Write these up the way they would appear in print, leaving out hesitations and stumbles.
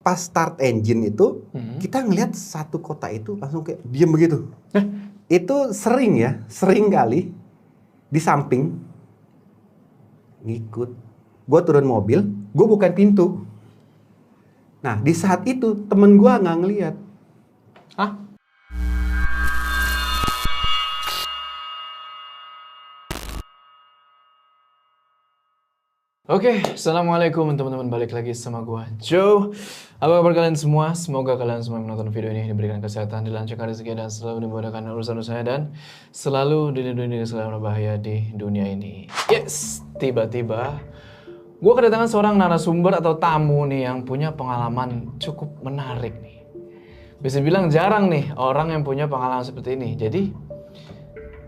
pas start engine itu, kita ngelihat satu kota itu langsung kayak diem begitu. Itu sering kali di samping ngikut. Gue turun mobil, gue bukain pintu. Nah, di saat itu temen gue nggak ngelihat. Hah? Oke, assalamualaikum teman-teman, balik lagi sama gua Joe. Apa kabar kalian semua? Semoga kalian semua yang menonton video ini diberikan kesehatan, dilancarkan rezeki dan selalu dimudahkan urusan usahanya dan selalu dilindungi dari segala bahaya di dunia ini. Yes, tiba-tiba gua kedatangan seorang narasumber atau tamu nih yang punya pengalaman cukup menarik nih. Bisa bilang jarang nih orang yang punya pengalaman seperti ini. Jadi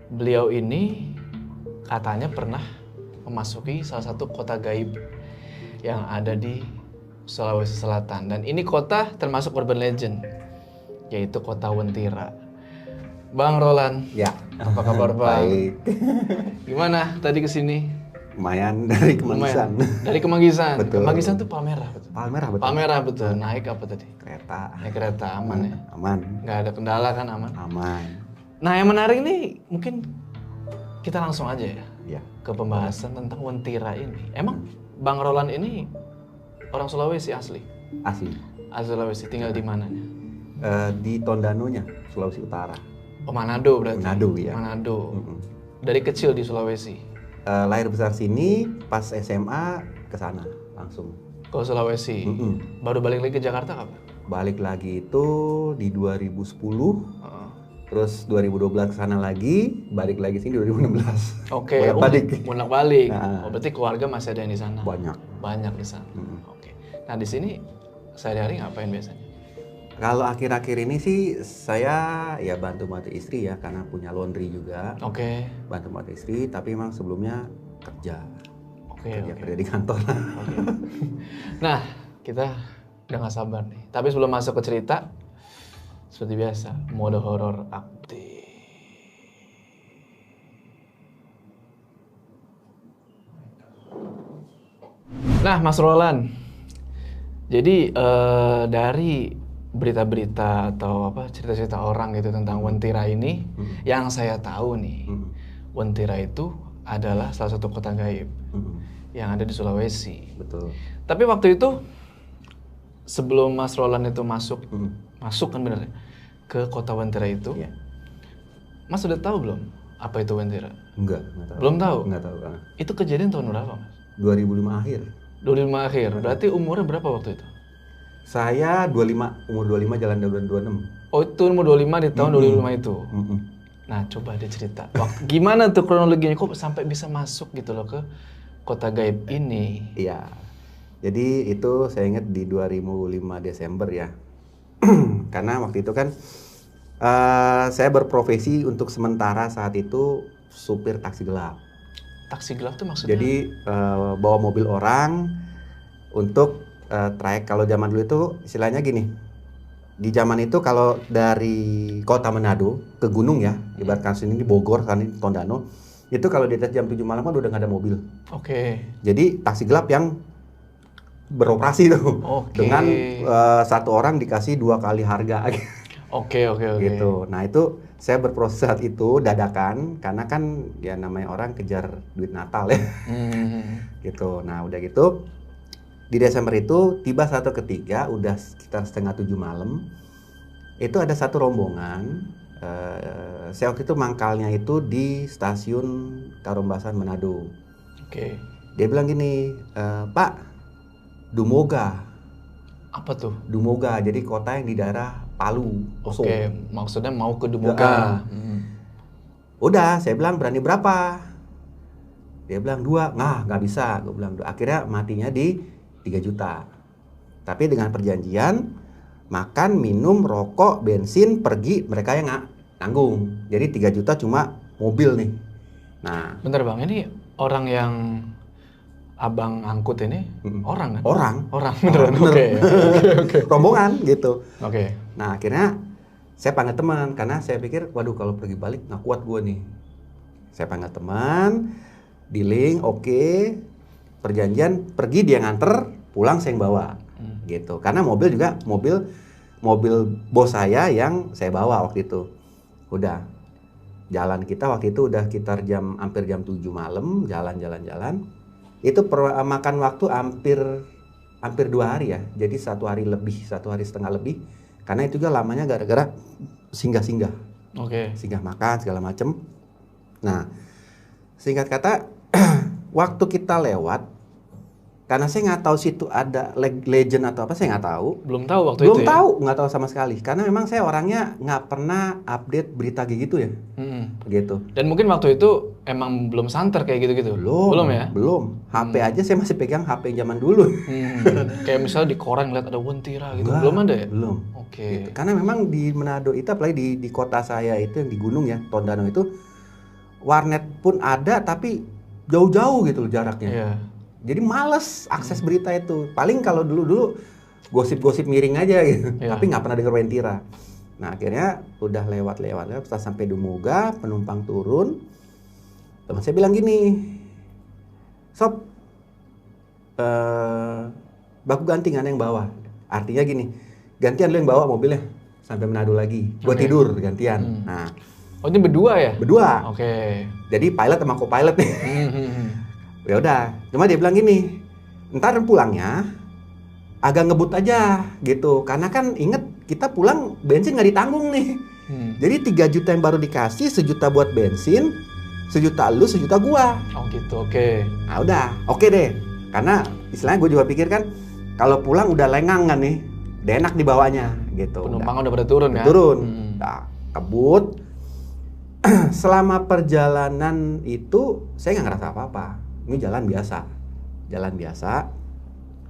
beliau ini katanya pernah memasuki salah satu kota gaib yang ada di Sulawesi Selatan, dan ini kota termasuk urban legend, yaitu kota Wentira. Bang Roland, Ya, apa kabar Bang? baik. Gimana tadi kesini? Lumayan dari Kemanggisan. Dari Kemanggisan. Betul. Kemanggisan tuh Palmerah, betul. Palmerah betul. Palmerah betul. Naik apa tadi? Kereta. Naik kereta, aman ya? Aman. Nggak ada kendala kan, aman? Aman. Nah, yang menarik nih mungkin kita langsung aja ya Ya. ke pembahasan tentang Wentira ini. Emang Bang Roland ini orang Sulawesi asli? Asli. Asli Sulawesi, tinggal di mananya? Di Tondanonya, Sulawesi Utara. Oh, Manado berarti? Manado, ya. Manado. Dari kecil di Sulawesi? Lahir besar sini, pas SMA ke sana langsung. Ke Sulawesi? Baru balik lagi ke Jakarta kapan? Balik lagi itu di 2010. Terus 2012 ke sana lagi, balik lagi sini 2016. Oke, Bolak-balik. Bolak-balik. Nah. Oh, berarti keluarga masih ada yang di sana? Banyak. Banyak di sana. Oke. Nah, di sini sehari-hari ngapain biasanya? Kalau akhir-akhir ini sih saya ya bantu istri ya, karena punya laundry juga. Oke. Bantu istri, tapi emang sebelumnya kerja. Oke. Kerja di kantor. Oke. Nah, kita udah gak sabar nih. Tapi sebelum masuk ke cerita, seperti biasa, mode horor aktif. Nah, Mas Roland, jadi dari berita-berita atau apa cerita-cerita orang gitu tentang Wentira ini, yang saya tahu nih, Wentira itu adalah salah satu kota gaib yang ada di Sulawesi. Betul. Tapi waktu itu sebelum Mas Roland itu masuk kan bener ya, ke kota Wentira itu, Iya. Mas sudah tahu belum apa itu Wentira? Enggak tahu. Belum tahu? Enggak tahu. Itu kejadian tahun berapa, Mas? 2005 akhir. 25 akhir. Berarti umurnya berapa waktu itu? Saya umur 25 jalan 26. Oh, itu umur 25 di tahun 2005 itu. Nah, coba dia cerita. Gimana tuh kronologinya kok sampai bisa masuk gitu loh ke kota gaib ini? Iya. Jadi itu saya ingat di 2005 Desember ya. Karena waktu itu kan saya berprofesi untuk sementara saat itu supir taksi gelap. Taksi gelap tuh maksudnya? Jadi bawa mobil orang untuk trayek. Kalau zaman dulu itu istilahnya gini. Di zaman itu kalau dari kota Manado ke gunung ya, ibaratkan sini Bogor, kan ini Tondano, itu kalau di atas jam 7 malam kan udah nggak ada mobil. Oke. Jadi taksi gelap yang beroperasi tuh. Oke. Dengan satu orang dikasih 2 kali harga. Oke. Gitu. Nah itu saya berproses saat itu dadakan karena kan ya namanya orang kejar duit Natal ya. Gitu. Nah udah gitu di Desember itu tiba satu ketiga udah sekitar 6:30 malam itu ada satu rombongan. Saya waktu itu mangkalnya itu di stasiun Karombasan Manado. Oke. Dia bilang gini, Pak, Dumoga. Apa tuh? Dumoga, jadi kota yang di daerah Palu, Poso. Oke, maksudnya mau ke Dumoga. Udah, saya bilang berani berapa? Dia bilang 2, nah nggak bisa. Gue bilang 2. Akhirnya matinya di 3 juta. Tapi dengan perjanjian, makan, minum, rokok, bensin, pergi, mereka yang nanggung. Jadi 3 juta cuma mobil nih. Nah. Bentar Bang, ini orang yang Abang angkut ini orang kan? Orang, beneran? Oke. Rombongan gitu. Oke. Nah akhirnya saya panggil teman karena saya pikir waduh kalau pergi balik nggak kuat gue nih. Saya panggil teman, dealing, oke. Perjanjian, pergi dia nganter, pulang saya yang bawa. gitu. Karena mobil juga mobil bos saya yang saya bawa waktu itu. Udah jalan kita waktu itu udah sekitar hampir jam 7 malam, jalan. Itu makan waktu hampir 2 hari ya. Jadi 1 hari lebih, 1 hari setengah lebih. Karena itu juga lamanya gara-gara singgah-singgah. Singgah makan segala macem. Nah, singkat kata waktu kita lewat, karena saya nggak tahu situ ada legend atau apa, saya nggak tahu. Belum tahu waktu Belum itu tahu, nggak tahu sama sekali. Karena memang saya orangnya nggak pernah update berita kayak gitu ya. Gitu. Dan mungkin waktu itu emang belum santer kayak gitu-gitu? Belum ya? Belum. HP aja saya masih pegang HP zaman dulu. Kayak misalnya di koran lihat ada Wontira gitu, Enggak, belum ada ya? Belum. Gitu. Karena memang di Manado itu, apalagi di kota saya itu yang di gunung ya, Tondano itu, warnet pun ada tapi jauh-jauh gitu loh jaraknya. Iya. Jadi males akses berita itu. Paling kalau dulu gosip-gosip miring aja gitu. Tapi nggak pernah denger Wontira. Nah akhirnya udah lewat setelah sampai Dumoga, penumpang turun. Teman saya bilang gini, sob, baku ganti nggak ada yang bawa. Artinya gini, gantian lu yang bawa mobilnya sampai Manado lagi. Gua tidur gantian. Nah, oh ini berdua ya? Berdua. Jadi pilot sama co-pilot nih. Ya udah, cuma dia bilang gini, ntar pulangnya agak ngebut aja gitu, karena kan inget kita pulang bensin nggak ditanggung nih. Jadi 3 juta yang baru dikasih, 1 juta buat bensin, 1 juta lu, 1 juta gua. Oh gitu, Nah udah, oke deh, karena istilahnya gue juga pikir kan kalau pulang udah lengang kan nih, udah enak dibawanya gitu. Penumpang udah pada turun kan? Turun, nah, kebut. Selama perjalanan itu saya nggak ngerasa apa-apa. Ini jalan biasa.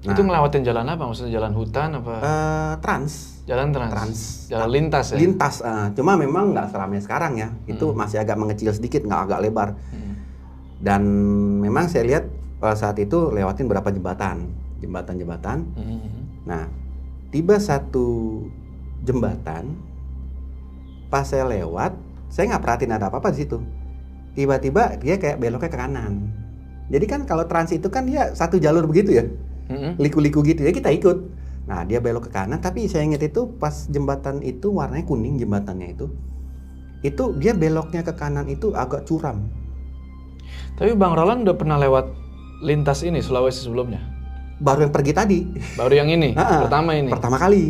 Nah, itu ngelewatin jalan apa? Maksudnya jalan hutan apa? Trans. Jalan trans. Jalan lintas ya? Lintas. Cuma memang nggak seramai sekarang ya. Itu masih agak mengecil sedikit, nggak agak lebar. Dan memang saya lihat saat itu lewatin berapa jembatan. Nah, tiba satu jembatan, pas saya lewat, saya nggak perhatiin ada apa-apa di situ. Tiba-tiba dia kayak beloknya ke kanan. Jadi kan kalau trans itu kan dia satu jalur begitu ya, liku-liku gitu ya, kita ikut. Nah dia belok ke kanan, tapi saya ingat itu pas jembatan itu warnanya kuning jembatannya itu dia beloknya ke kanan itu agak curam. Tapi Bang Roland udah pernah lewat lintas ini Sulawesi sebelumnya? Baru yang pergi tadi. Baru yang ini? Pertama ini? Pertama kali.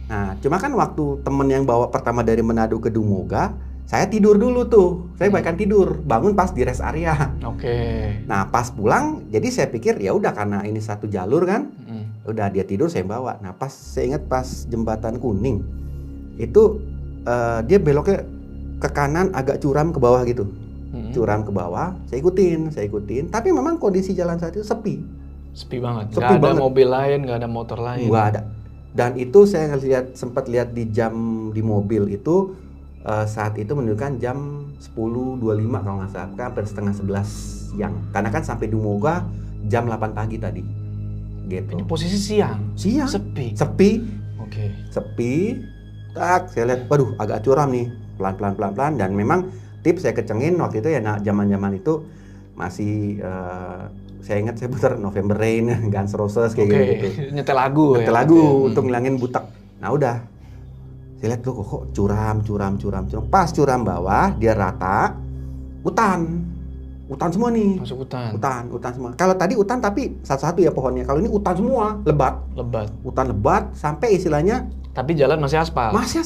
Nah cuma kan waktu temen yang bawa pertama dari Manado ke Dumoga, saya tidur dulu tuh, saya bahkan tidur, bangun pas di rest area. Nah pas pulang, jadi saya pikir ya udah karena ini satu jalur kan, udah dia tidur saya bawa. Nah pas saya ingat pas jembatan kuning, itu dia beloknya ke kanan agak curam ke bawah gitu, curam ke bawah. Saya ikutin. Tapi memang kondisi jalan saat itu sepi banget. Nggak ada mobil lain, nggak ada motor lain. Nggak ada. Dan itu saya sempat lihat di jam di mobil itu. Saat itu menunjukkan jam 10.25 kalau nggak salah, hampir setengah 11 siang. Karena kan sampai Dumoga jam 8 pagi tadi. Gitu. Ini posisi siang? Sepi? Sepi. Tak, saya lihat, waduh agak curam nih. Pelan-pelan. Dan memang tips saya kecengin waktu itu ya, zaman-zaman itu masih, saya ingat saya putar November Rain, Guns N' Roses kayak gitu. Nyetel lagu untuk ngilangin butek. Nah udah. Saya lihat kok curam. Pas curam bawah dia rata, hutan semua nih. Masuk hutan semua. Kalau tadi hutan tapi satu-satu ya pohonnya. Kalau ini hutan semua, lebat. Hutan lebat sampai istilahnya. Tapi jalan masih aspal. Masih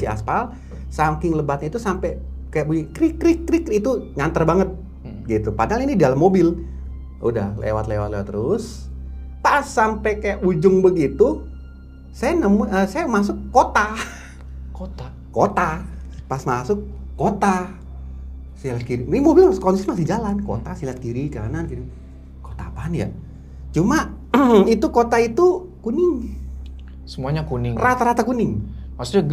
aspal. Saking lebatnya itu sampai kayak bunyi krik itu nganter banget. Gitu. Padahal ini dalam mobil. Udah lewat terus. Pas sampai kayak ujung begitu. Saya masuk kota. Pas masuk kota, saya lihat kiri. Ini mobil kondisi masih jalan. Kota, saya lihat kiri, kanan, kiri. Kota apaan ya? Cuma itu kota itu kuning. Semuanya kuning. Rata-rata kuning. Maksudnya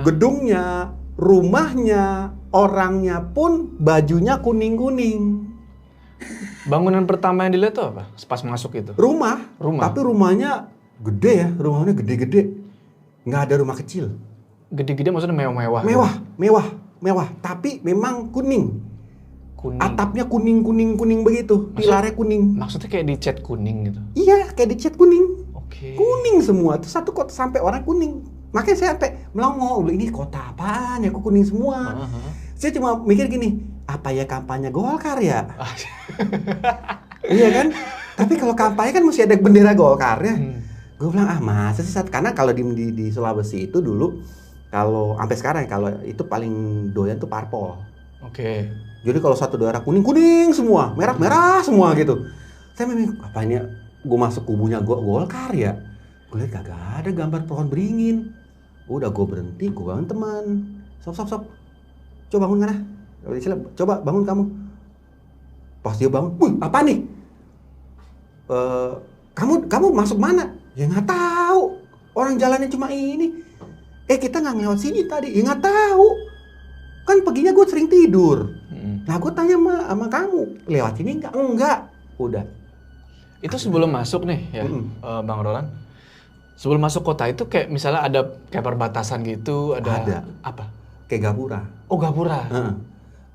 gedungnya, rumahnya, orangnya pun bajunya kuning-kuning. Bangunan pertama yang dilihat tuh apa? Pas masuk itu? Rumah. Tapi rumahnya gede ya, rumahnya gede-gede. Nggak ada rumah kecil. Gede-gede maksudnya mewah-mewah? Mewah. Tapi memang kuning. Atapnya kuning begitu. Pilarnya kuning. Maksudnya kayak dicat kuning gitu? Iya, kayak dicat kuning. Kuning semua, tuh satu kota sampai orang kuning. Makanya saya sampai melongo, ini kota apaan ya, kok kuning semua. Saya cuma mikir gini, apa ya kampanye Golkar ya? Iya kan? Tapi kalau kampanye kan mesti ada bendera Golkar ya. Gue bilang, masa sih? Karena kalau di Sulawesi itu dulu, kalau sampai sekarang kalau itu paling doyan tuh parpol. Oke. Jadi kalau satu daerah kuning semua, merah semua gitu. Saya memang apa ini? Gue masuk kubunya Golkar ya. Gue lihat kagak ada gambar pohon beringin. Udah gue berhenti, gue bangun teman. Sob. Coba bangun mana? Coba bangun kamu. Pas dia bangun, apa nih? Kamu masuk mana? Ya nggak tahu. Orang jalannya cuma ini. Kita nggak lewat sini tadi. Ya nggak tahu. Kan paginya gue sering tidur. Nah gue tanya sama kamu, lewat sini nggak? Enggak. Udah. Itu sebelum masuk nih ya, Bang Roland. Sebelum masuk kota itu kayak misalnya ada kayak perbatasan gitu, ada apa? Kayak gapura. Oh gapura.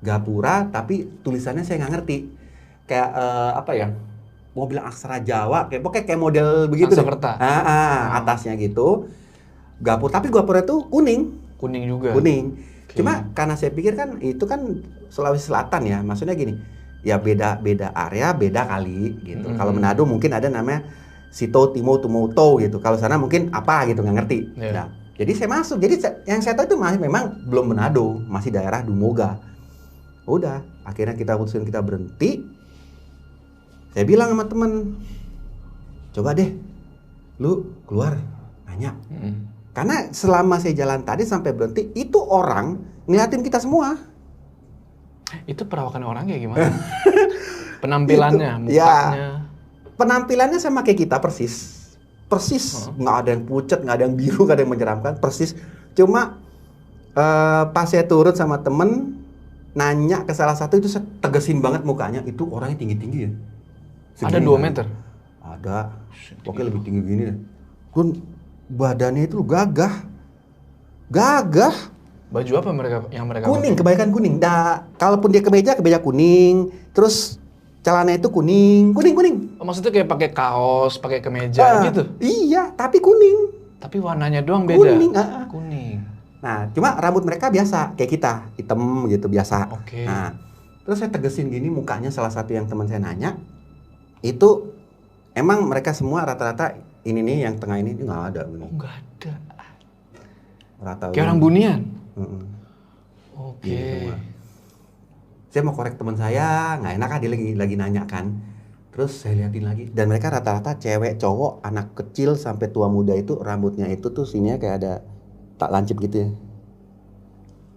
Gapura, tapi tulisannya saya nggak ngerti. Kayak apa ya? Mau bilang aksara Jawa, kayak model begitu. Sanskerta. Atasnya gitu. Gapura, tapi gapura itu kuning. Kuning juga. Kuning. Okay. Cuma karena saya pikir kan itu kan Sulawesi Selatan ya, maksudnya gini. Ya beda area, beda kali gitu. Kalau Manado mungkin ada namanya Sito, Timo, Tumoto gitu. Kalau sana mungkin apa gitu, nggak ngerti. Yeah. Nah, jadi saya masuk. Jadi yang saya tahu itu memang belum Manado, masih daerah Dumoga. Udah, akhirnya kita putusin kita berhenti. Saya bilang sama temen, coba deh, lu keluar nanya. Karena selama saya jalan tadi sampai berhenti, itu orang ngeliatin kita semua. Itu perawakan orang kayak gimana? Penampilannya, mukanya? Ya, penampilannya sama kayak kita persis. Nggak ada yang pucat, nggak ada yang biru, nggak ada yang menyeramkan, persis. Cuma pas saya turun sama temen, nanya ke salah satu itu saya tegesin banget mukanya. Itu orangnya tinggi-tinggi ya. Ada 2 meter? Ada. Oke, lebih tinggi gini deh. Badannya itu gagah. Baju apa yang mereka kuning, pakai? kebanyakan kuning. Kalaupun dia kemeja kuning. Terus celananya itu kuning. Oh, maksudnya kayak pakai kaos, pakai kemeja gitu? Iya, tapi kuning. Tapi warnanya doang beda? Kuning. Nah, cuma rambut mereka biasa, kayak kita, hitam gitu, biasa. Oke. Nah, terus saya tegesin gini mukanya salah satu yang teman saya nanya, itu emang mereka semua rata-rata ini nih, yang tengah ini nggak ada. Oh, nggak ada. Rata kayak orang bunian? Oke. Gitu, saya mau korek teman saya, nggak enak dia lagi nanya kan. Terus saya liatin lagi, dan mereka rata-rata cewek, cowok, anak kecil sampai tua muda itu rambutnya itu tuh sininya kayak ada tak lancip gitu ya,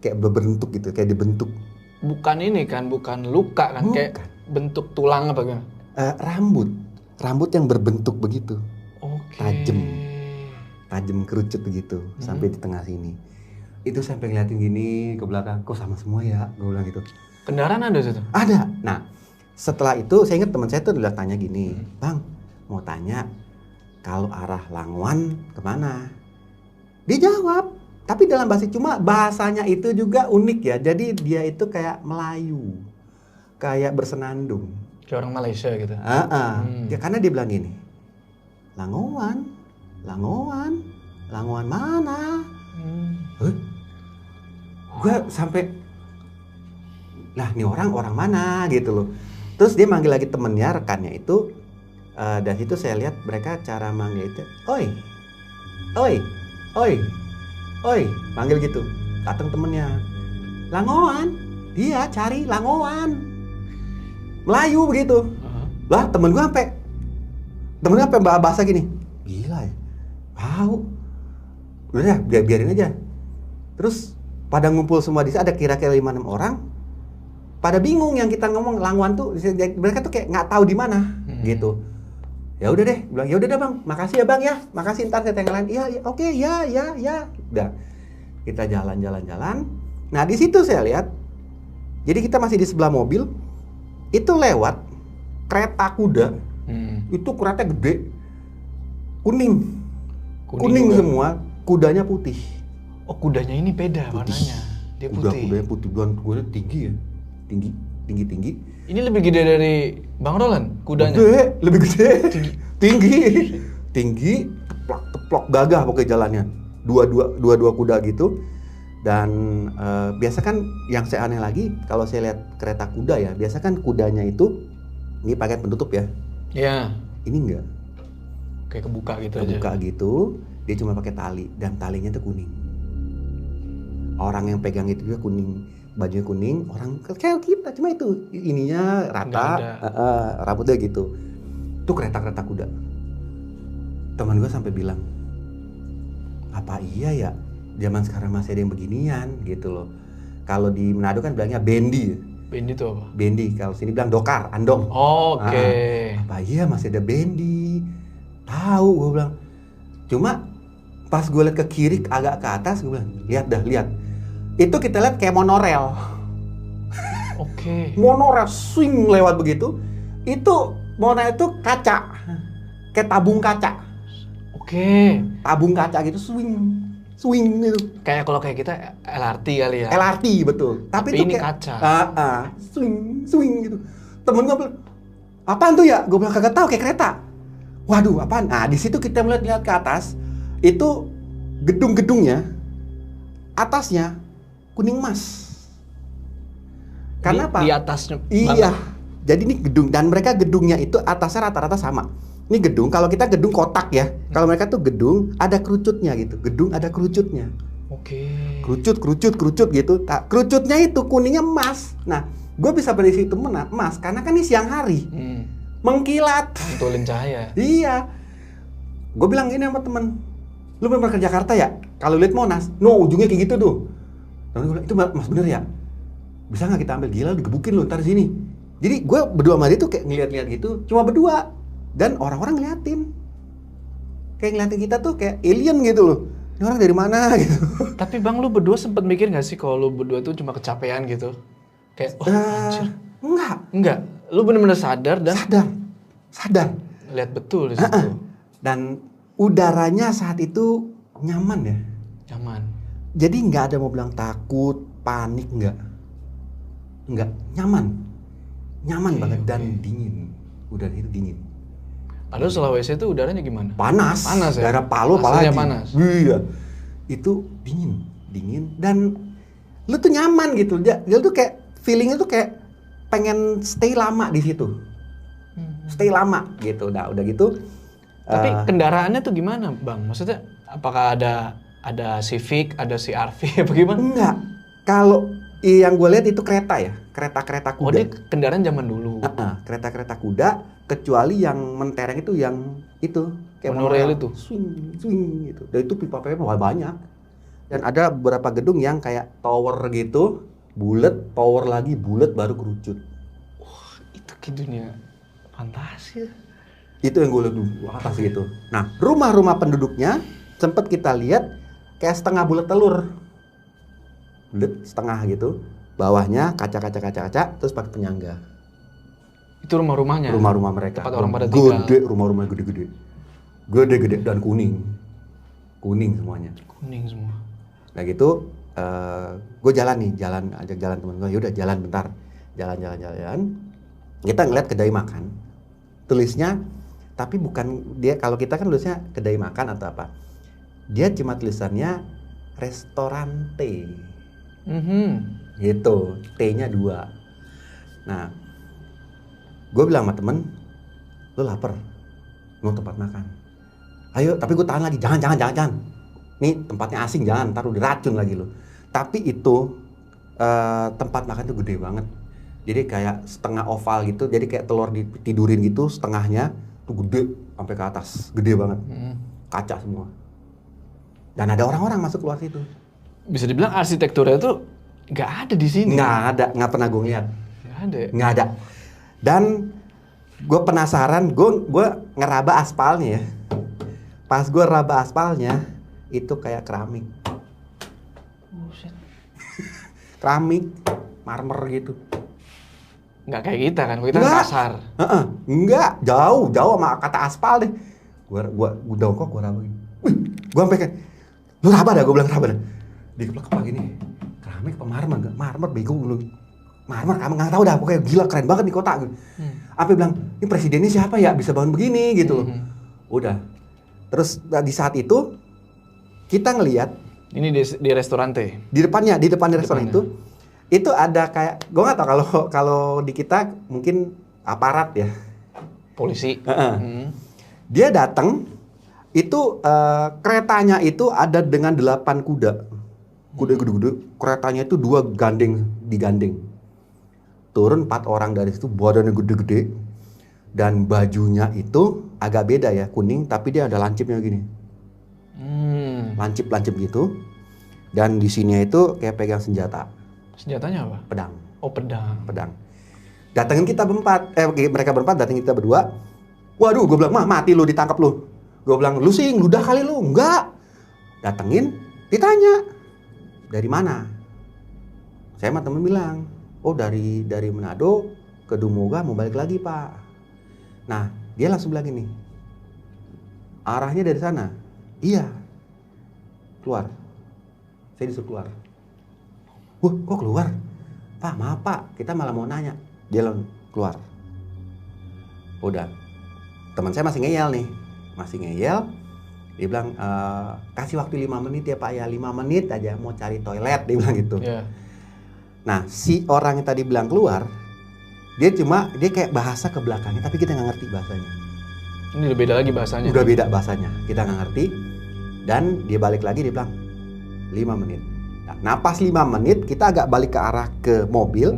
kayak berbentuk gitu, kayak dibentuk. Bukan ini kan, bukan luka kan? Bukan. Kayak bentuk tulang apa gimana? Rambut yang berbentuk begitu. Oke. Tajam kerucut begitu sampai di tengah sini. Itu sampai ngeliatin gini ke belakang, kok sama semua ya, gue bilang gitu. Kendaraan ada situ? Ada. Nah, setelah itu saya ingat teman saya tuh udah tanya gini, Bang, mau tanya kalau arah Langwan kemana? Dia jawab, tapi dalam bahasa, cuma bahasanya itu juga unik ya. Jadi dia itu kayak Melayu, kayak bersenandung. Kayak orang Malaysia gitu. Ya, karena dia bilang gini, Langowan mana? Gue sampai, lah nih orang mana gitu loh. Terus dia manggil lagi temennya, rekannya itu, dan situ saya lihat mereka cara manggil itu, oi, manggil gitu. Datang temennya, Langowan, dia cari Langowan, Melayu begitu. Lah temen gue sampai bahasa gini, gila ya, tahu. Udah biarin aja. Terus pada ngumpul semua di sana, ada kira-kira 5-6 orang. Pada bingung yang kita ngomong Langwan tuh, mereka tuh kayak nggak tahu di mana gitu. Ya udah deh, bilang ya udah deh Bang, makasih ya Bang ya, makasih, ntar saya tanya lain. Iya, oke, ya. Udah, kita jalan. Nah di situ saya lihat, jadi kita masih di sebelah mobil, itu lewat kereta kuda, itu kereta gede, kuning semua, kudanya putih. Oh, kudanya ini beda warnanya. Dia putih. Kudanya putih, kudanya tinggi ya. Tinggi. Ini lebih gede dari Bang Roland kudanya? Lebih gede. Tinggi. plok gagah pokoknya jalannya. Dua kuda gitu. Dan biasa kan yang saya aneh lagi kalau saya lihat kereta kuda ya, biasa kan kudanya itu ini pakai penutup ya. Iya. Ini enggak. Kayak kebuka gitu aja. Kebuka gitu, dia cuma pakai tali dan talinya tuh kuning. Orang yang pegang itu juga kuning, bajunya kuning, orang kayak kita cuma itu ininya rata, rambutnya gitu. Itu kereta kuda. Teman gue sampai bilang, apa iya ya? Zaman sekarang masih ada yang beginian gitu loh. Kalau di Manado kan bilangnya bendi. Bendi itu apa? Bendi, kalau sini bilang dokar, andong. Oke. Apa iya masih ada bendi? Tahu gue bilang. Cuma pas gue lihat ke kiri agak ke atas gue bilang, lihat. Itu kita lihat kayak monorel. Oke. Monorel swing lewat begitu. Itu monorel itu kaca. Kayak tabung kaca. Oke. Tabung kaca gitu swing gitu. Kayak kalau kayak kita LRT kali ya. LRT betul. Tapi itu ini kayak kaca. Swing gitu. Temen gue bilang, apaan tuh ya? Gue bilang kagak tahu, kayak kereta. Waduh, apaan? Nah, di situ kita melihat ke atas, itu gedung-gedungnya atasnya kuning emas. Karena apa? Di atasnya. Iya. Jadi ini gedung dan mereka gedungnya itu atasnya rata-rata sama. Ini gedung, kalau kita gedung kotak ya. Kalau mereka tuh gedung ada kerucutnya gitu. Gedung ada kerucutnya. Oke. Kerucut gitu. Nah, kerucutnya itu kuningnya emas. Nah, gue bisa prediksi itu emas karena kan ini siang hari. Mengkilat. Mantulin cahaya. Iya. Gue bilang gini sama temen, lu pernah ke Jakarta ya? Kalau lihat Monas, no ujungnya kayak gitu tuh. Temen gue bilang, itu mas bener ya? Bisa nggak kita ambil? Gila, digebukin lu ntar sini. Jadi gue berdua sama dia tuh kayak ngeliat-ngeliat gitu, cuma berdua. Dan orang-orang ngeliatin. Kayak ngeliatin kita tuh kayak alien gitu loh. Ini orang dari mana gitu. Tapi Bang, lu berdua sempet mikir nggak sih kalau lu berdua tuh cuma kecapean gitu? Kayak, anjir. Enggak. Lu bener-bener sadar dan sadar. Lihat betul di situ. Dan udaranya saat itu nyaman ya. Nyaman. Jadi nggak ada mau bilang takut, panik, nggak, nyaman banget dan dingin. Udara itu dingin. Padahal Sulawesi itu udaranya gimana? Panas ya. Daerah Palu apalagi. Panas. Iya. Itu dingin dan lu tuh nyaman gitu. Dia tuh kayak feelingnya tuh kayak pengen stay lama di situ. Stay lama gitu. Udah gitu. Tapi kendaraannya tuh gimana, Bang? Maksudnya apakah ada Civic, ada CR-V apa gimana? Enggak. Kalau yang gue lihat itu kereta ya, kereta kuda. Oh, dia kendaraan zaman dulu. Kereta kuda, kecuali yang mentereng itu yang itu kayak monorail itu. Swing gitu. Dan itu pipa-pipa banyak. Dan ada beberapa gedung yang kayak tower gitu, bulat, tower lagi bulat baru kerucut. Wah, itu ke dunia fantasi. Itu yang gue lihat dulu atas gitu. Nah, rumah-rumah penduduknya sempat kita lihat kayak setengah bulat telur. Bulat setengah gitu. Bawahnya kaca, terus pakai penyangga. Itu rumah-rumahnya? Rumah-rumah mereka. Tempat orang pada tinggal. Gede, rumah-rumah gede-gede. Gede-gede dan kuning. Kuning semuanya. Kuning semua. Nah gitu, gue ajak jalan temen gue. Yaudah jalan bentar. Jalan. Kita ngeliat kedai makan. Tulisnya, tapi bukan dia, kalau kita kan tulisnya kedai makan atau apa. Dia cuma tulisannya restorante. Gitu, T-nya 2. Nah, gue bilang sama temen, lu lapar, mau tempat makan. Ayo, tapi gue tahan lagi, jangan. Nih tempatnya asing, jangan, ntar udah racun lagi lu. Tapi itu tempat makan tuh gede banget. Jadi kayak setengah oval gitu, jadi kayak telur ditidurin gitu, setengahnya tuh gede sampai ke atas, gede banget. Kaca semua. Dan ada orang-orang masuk keluar situ. Bisa dibilang arsitekturnya tuh nggak ada di sini. Nggak ada, nggak pernah gue lihat. Nggak ada. Dan gue penasaran, gue ngeraba aspalnya ya. Pas gue raba aspalnya, itu kayak keramik. Keramik, marmer gitu. Nggak kayak kita kan, kita kasar. Enggak, jauh sama kata aspal deh. Gua dongkok, gua raba gini. Gua sampai kayak, lu raba dah, gua bilang raba dah. Dikeplak gini, keramik apa marmer? Enggak, marmer bego lu. Marmer kamu nggak tahu dah, pokoknya gila keren banget di kota gitu. Sampai bilang, ini presidennya siapa ya bisa bangun begini gitu loh. Udah, Terus di saat itu kita ngelihat Ini di restoran teh. di depan restoran itu ada kayak, gue nggak tahu kalau di kita mungkin aparat ya, Polisi. dia datang itu keretanya itu ada dengan 8 kuda gede-gede, keretanya itu 2 digandeng, turun 4 orang dari situ, badannya gede-gede dan bajunya itu agak beda ya, kuning tapi dia ada lancipnya gini. Lancip gitu, dan di sini itu kayak pegang senjata. Senjatanya apa? Pedang. Oh, pedang. Datengin kita berempat, mereka berempat datengin kita berdua. Waduh, gue bilang, mati lu, ditangkap lu. Gue bilang, lu sih ludah kali lu. Enggak. Datengin, ditanya, dari mana? Saya sama temen bilang, oh dari Manado ke Dumoga mau balik lagi pak. Nah, dia langsung bilang gini, arahnya dari sana. Iya, keluar. Saya disuruh keluar. Wah, kok keluar? Pak, maaf pak, kita malah mau nanya. Dia langsung keluar. Udah, teman saya masih ngeyel nih. Dia bilang, kasih waktu 5 menit ya pak ya, 5 menit aja mau cari toilet, dia bilang gitu. Yeah. Nah, si orang yang tadi bilang keluar, dia kayak bahasa ke belakangnya, tapi kita nggak ngerti bahasanya. Ini udah beda lagi bahasanya. Udah beda bahasanya, kita nggak ngerti. Dan dia balik lagi, dia bilang 5 menit. Nah, pas 5 menit kita agak balik ke arah ke mobil.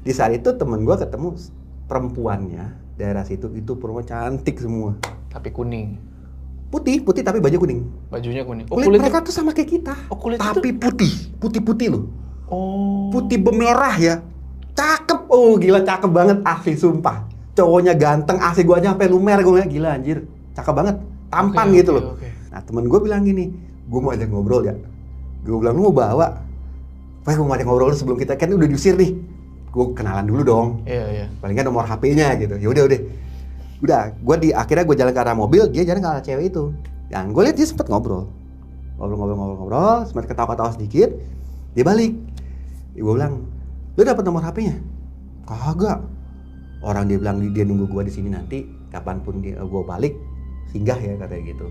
Di saat itu temen gue ketemu perempuannya daerah situ, itu perempuan cantik semua. Tapi kuning. Putih tapi baju kuning. Bajunya kuning. Oh, kulit mereka tuh sama kayak kita. Oh, kulit tapi itu... putih loh. Oh. Putih bemerah ya. Cakep. Oh, gila cakep banget asli sumpah. Cowoknya ganteng, asli gue aja sampai lumer, gue ngeliat gila anjir. Cakep banget. Tampan gitu loh. Nah, temen gue bilang gini, gue mau ajak ngobrol ya. Gue bilang, lu mau bawa? Pak, gue mau ajak ngobrol sebelum kita kan udah diusir nih. Gue kenalan dulu dong. Iya. Paling nggak nomor HP-nya gitu. Ya udah. Akhirnya gue jalan ke arah mobil, dia jalan ke arah cewek itu. Dan gue lihat dia sempet ngobrol, sempet ketawa-ketawa sedikit. Dia balik. Gue bilang, lu dapet nomor HP-nya? Kagak. Orang dia bilang dia nunggu gue di sini nanti, kapanpun gue balik, singgah ya katanya gitu.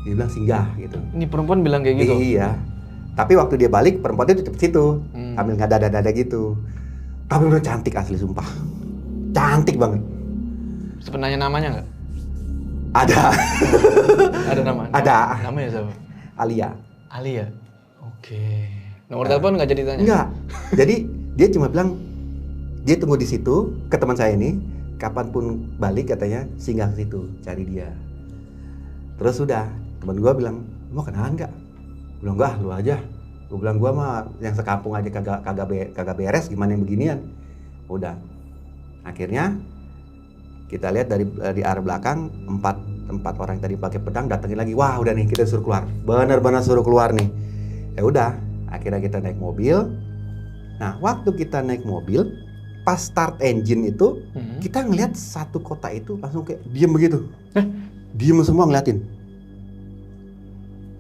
Dia bilang singgah gitu. Ini perempuan bilang kayak gitu? Iya. Tapi waktu dia balik, perempuan itu tetep situ, sambil ngada-dada gitu. Tapi udah cantik asli sumpah. Cantik banget. Sebenarnya namanya nggak? Ada. Ada nama? Ada. Namanya siapa? Alia. Oke. Nomor telepon nggak jadi tanya? Nggak. Jadi dia cuma bilang dia tunggu di situ ke teman saya ini, kapanpun balik katanya singgah ke situ cari dia. Terus udah, teman gue bilang, mau kenalan nggak? Gue bilang enggak, lu aja. Gue bilang gua mah yang sekampung aja kagak beres, gimana yang beginian. Udah. Akhirnya kita lihat dari arah belakang empat orang yang tadi pakai pedang datangin lagi. Wah, udah nih kita suruh keluar. Benar-benar suruh keluar nih. Ya udah, akhirnya kita naik mobil. Nah, waktu kita naik mobil, pas start engine itu, kita ngelihat satu kota itu langsung kayak diem begitu. Diem semua ngeliatin.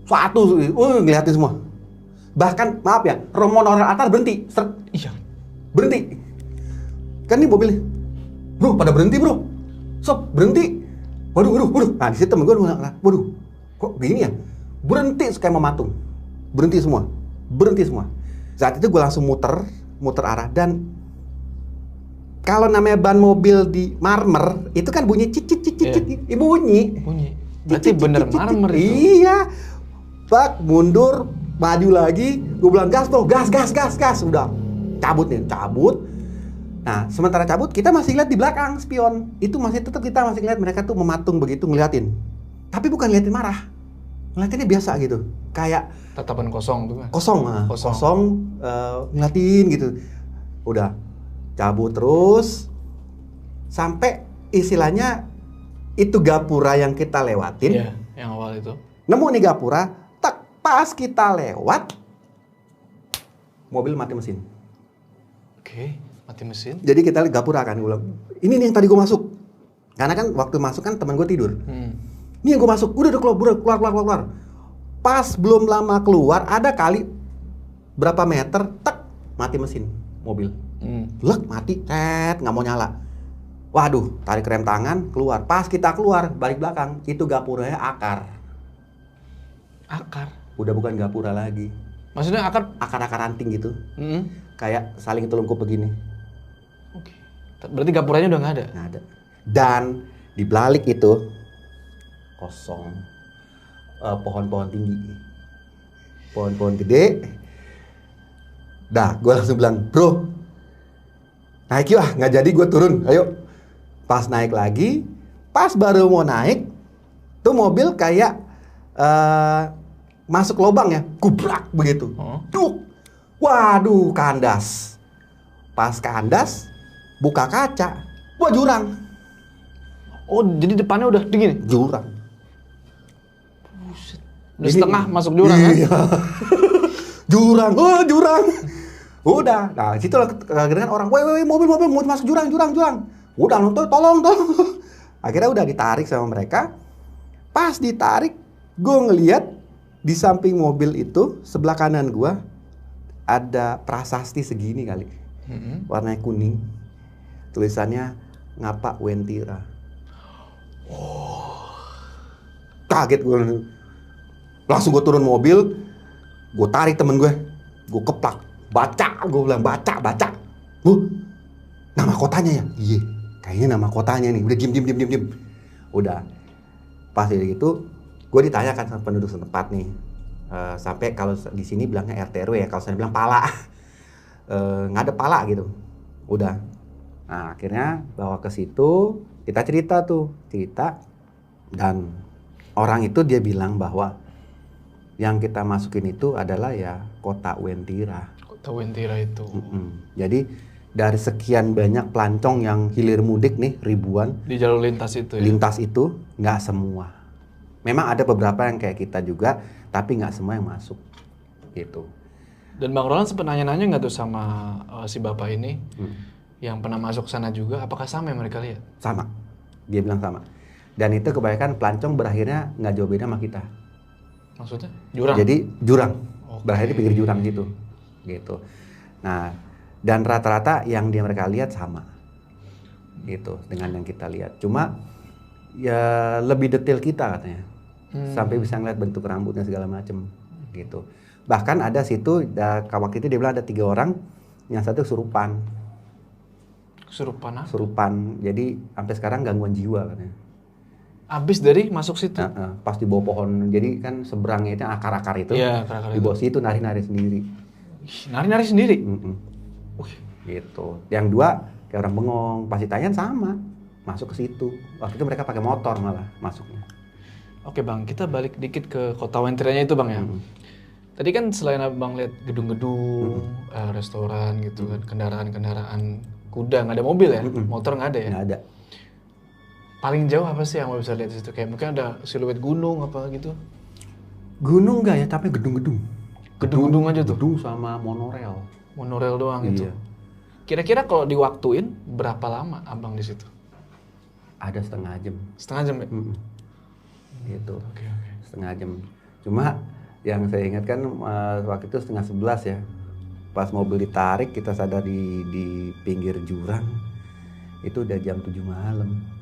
Ngeliatin semua. Bahkan maaf ya, rombongan orang atas berhenti. Iya. Berhenti. Kan ini mobilnya. Bro, pada berhenti bro. Sob, berhenti. Waduh. Nah, di situ temen gue bilang, waduh, kok begini ya? Berhenti kayak mematung. Berhenti semua. Saat itu gue langsung muter arah, dan kalau namanya ban mobil di marmer itu kan bunyi cicit. Bunyi. Berarti bener marmer itu. Iya. Bak, mundur, maju lagi. Gue bilang gas bro, gas. Udah cabut. Nah, sementara cabut kita masih lihat di belakang spion. Itu tetap kita masih lihat mereka tuh mematung begitu ngeliatin. Tapi bukan ngeliatin marah. Ngeliatinnya biasa gitu. Kayak tatapan kosong tuh kan? Kosong, ngeliatin gitu. Udah cabut terus sampai istilahnya itu gapura yang kita lewatin. Iya, yang awal itu. Nemu nih gapura, pas kita lewat mobil mati mesin. Oke, mati mesin. Jadi kita lihat gapura kan, gue bilang, ini nih yang tadi gue masuk. Karena kan waktu masuk kan teman gue tidur. Ini yang gue masuk, udah keluar. Pas belum lama keluar, ada kali berapa meter, mati mesin mobil. Lek, mati, nggak mau nyala. Waduh, tarik rem tangan, keluar. Pas kita keluar, balik belakang, itu gapuranya akar. Akar? Udah bukan gapura lagi. Maksudnya akar? Akar-akar ranting gitu. Mm-hmm. Kayak saling telungkup begini. Oke. Berarti gapuranya udah nggak ada? Nggak ada. Dan di balik itu, kosong. Pohon-pohon tinggi. Pohon-pohon gede. Dah, gue langsung bilang, bro, naik yuk, nggak jadi gue turun, ayo. Pas naik lagi, pas baru mau naik, tuh mobil kayak masuk lubang ya, gubrak begitu. Duk, waduh, kandas. Pas kandas, buka kaca, wah jurang. Oh, jadi depannya udah begini? Jurang. Buset. Udah setengah masuk jurang kan? Iya. Jurang, oh jurang. Udah, nah situ kedengeran orang, woi mobil mau masuk jurang. Udah nonton, tolong. Akhirnya udah ditarik sama mereka. Pas ditarik, gue ngeliat di samping mobil itu sebelah kanan gue ada prasasti segini kali, warnanya kuning, tulisannya Ngapa Wentira. Kaget gue, langsung gue turun mobil, gue tarik temen gue keplak, gue bilang baca. Nama kotanya ya? Iya, kayaknya nama kotanya nih. Udah diem. Udah, pas gitu, gue ditanyakan sama penduduk setempat nih. Sampai kalau di sini bilangnya RT RW ya, kalau saya bilang pala, nggak ada pala gitu. Udah, nah akhirnya bawa ke situ, kita cerita, dan orang itu dia bilang bahwa yang kita masukin itu adalah ya kota Wentira. Kota Wentira itu. Jadi dari sekian banyak pelancong yang hilir mudik nih ribuan di jalur lintas itu ya? Lintas itu nggak semua. Memang ada beberapa yang kayak kita juga, tapi nggak semua yang masuk gitu. Dan Bang Roland sempat nanya-nanya nggak tuh sama si bapak ini yang pernah masuk sana juga, apakah sama yang mereka lihat? Sama, dia bilang sama. Dan itu kebanyakan pelancong berakhirnya nggak jauh beda sama kita. Maksudnya? Jurang? Jadi jurang, Okay. berakhir di pinggir jurang gitu. Nah, dan rata-rata yang mereka lihat sama gitu dengan yang kita lihat. Cuma ya lebih detail kita katanya, sampai bisa ngeliat bentuk rambutnya segala macem gitu. Bahkan ada situ, waktu itu dia bilang ada 3 orang, yang satu kesurupan. Kesurupan apa? Kesurupan, jadi sampai sekarang gangguan jiwa katanya. Abis dari masuk situ? Pas di bawah pohon, jadi kan seberangnya itu akar-akar itu, iya, akar-akar di bawah situ nari-nari sendiri. Nari-nari sendiri? Gitu. Yang 2 kayak orang bengong, pas ditanya sama, masuk ke situ. Waktu itu mereka pakai motor malah masuknya. Oke Bang, kita balik dikit ke kota Wentiranya itu Bang ya. Tadi kan selain Abang lihat gedung-gedung, restoran gitu kan, kendaraan-kendaraan kuda, nggak ada mobil ya, motor nggak ada ya? Nggak ada. Paling jauh apa sih yang lo bisa lihat di situ? Kayak mungkin ada siluet gunung apa gitu? Gunung nggak ya, tapi gedung-gedung. Gedung-gedung aja tuh? Gedung sama monorel. Monorel doang gitu? Iya. Kira-kira kalau diwaktuin berapa lama Abang di situ? Ada setengah jam. Setengah jam ya? Gitu. Oke. Setengah jam. Cuma yang saya ingat kan waktu itu 10:30 ya. Pas mobil ditarik, kita sadar di pinggir jurang. Itu udah jam 7 malam.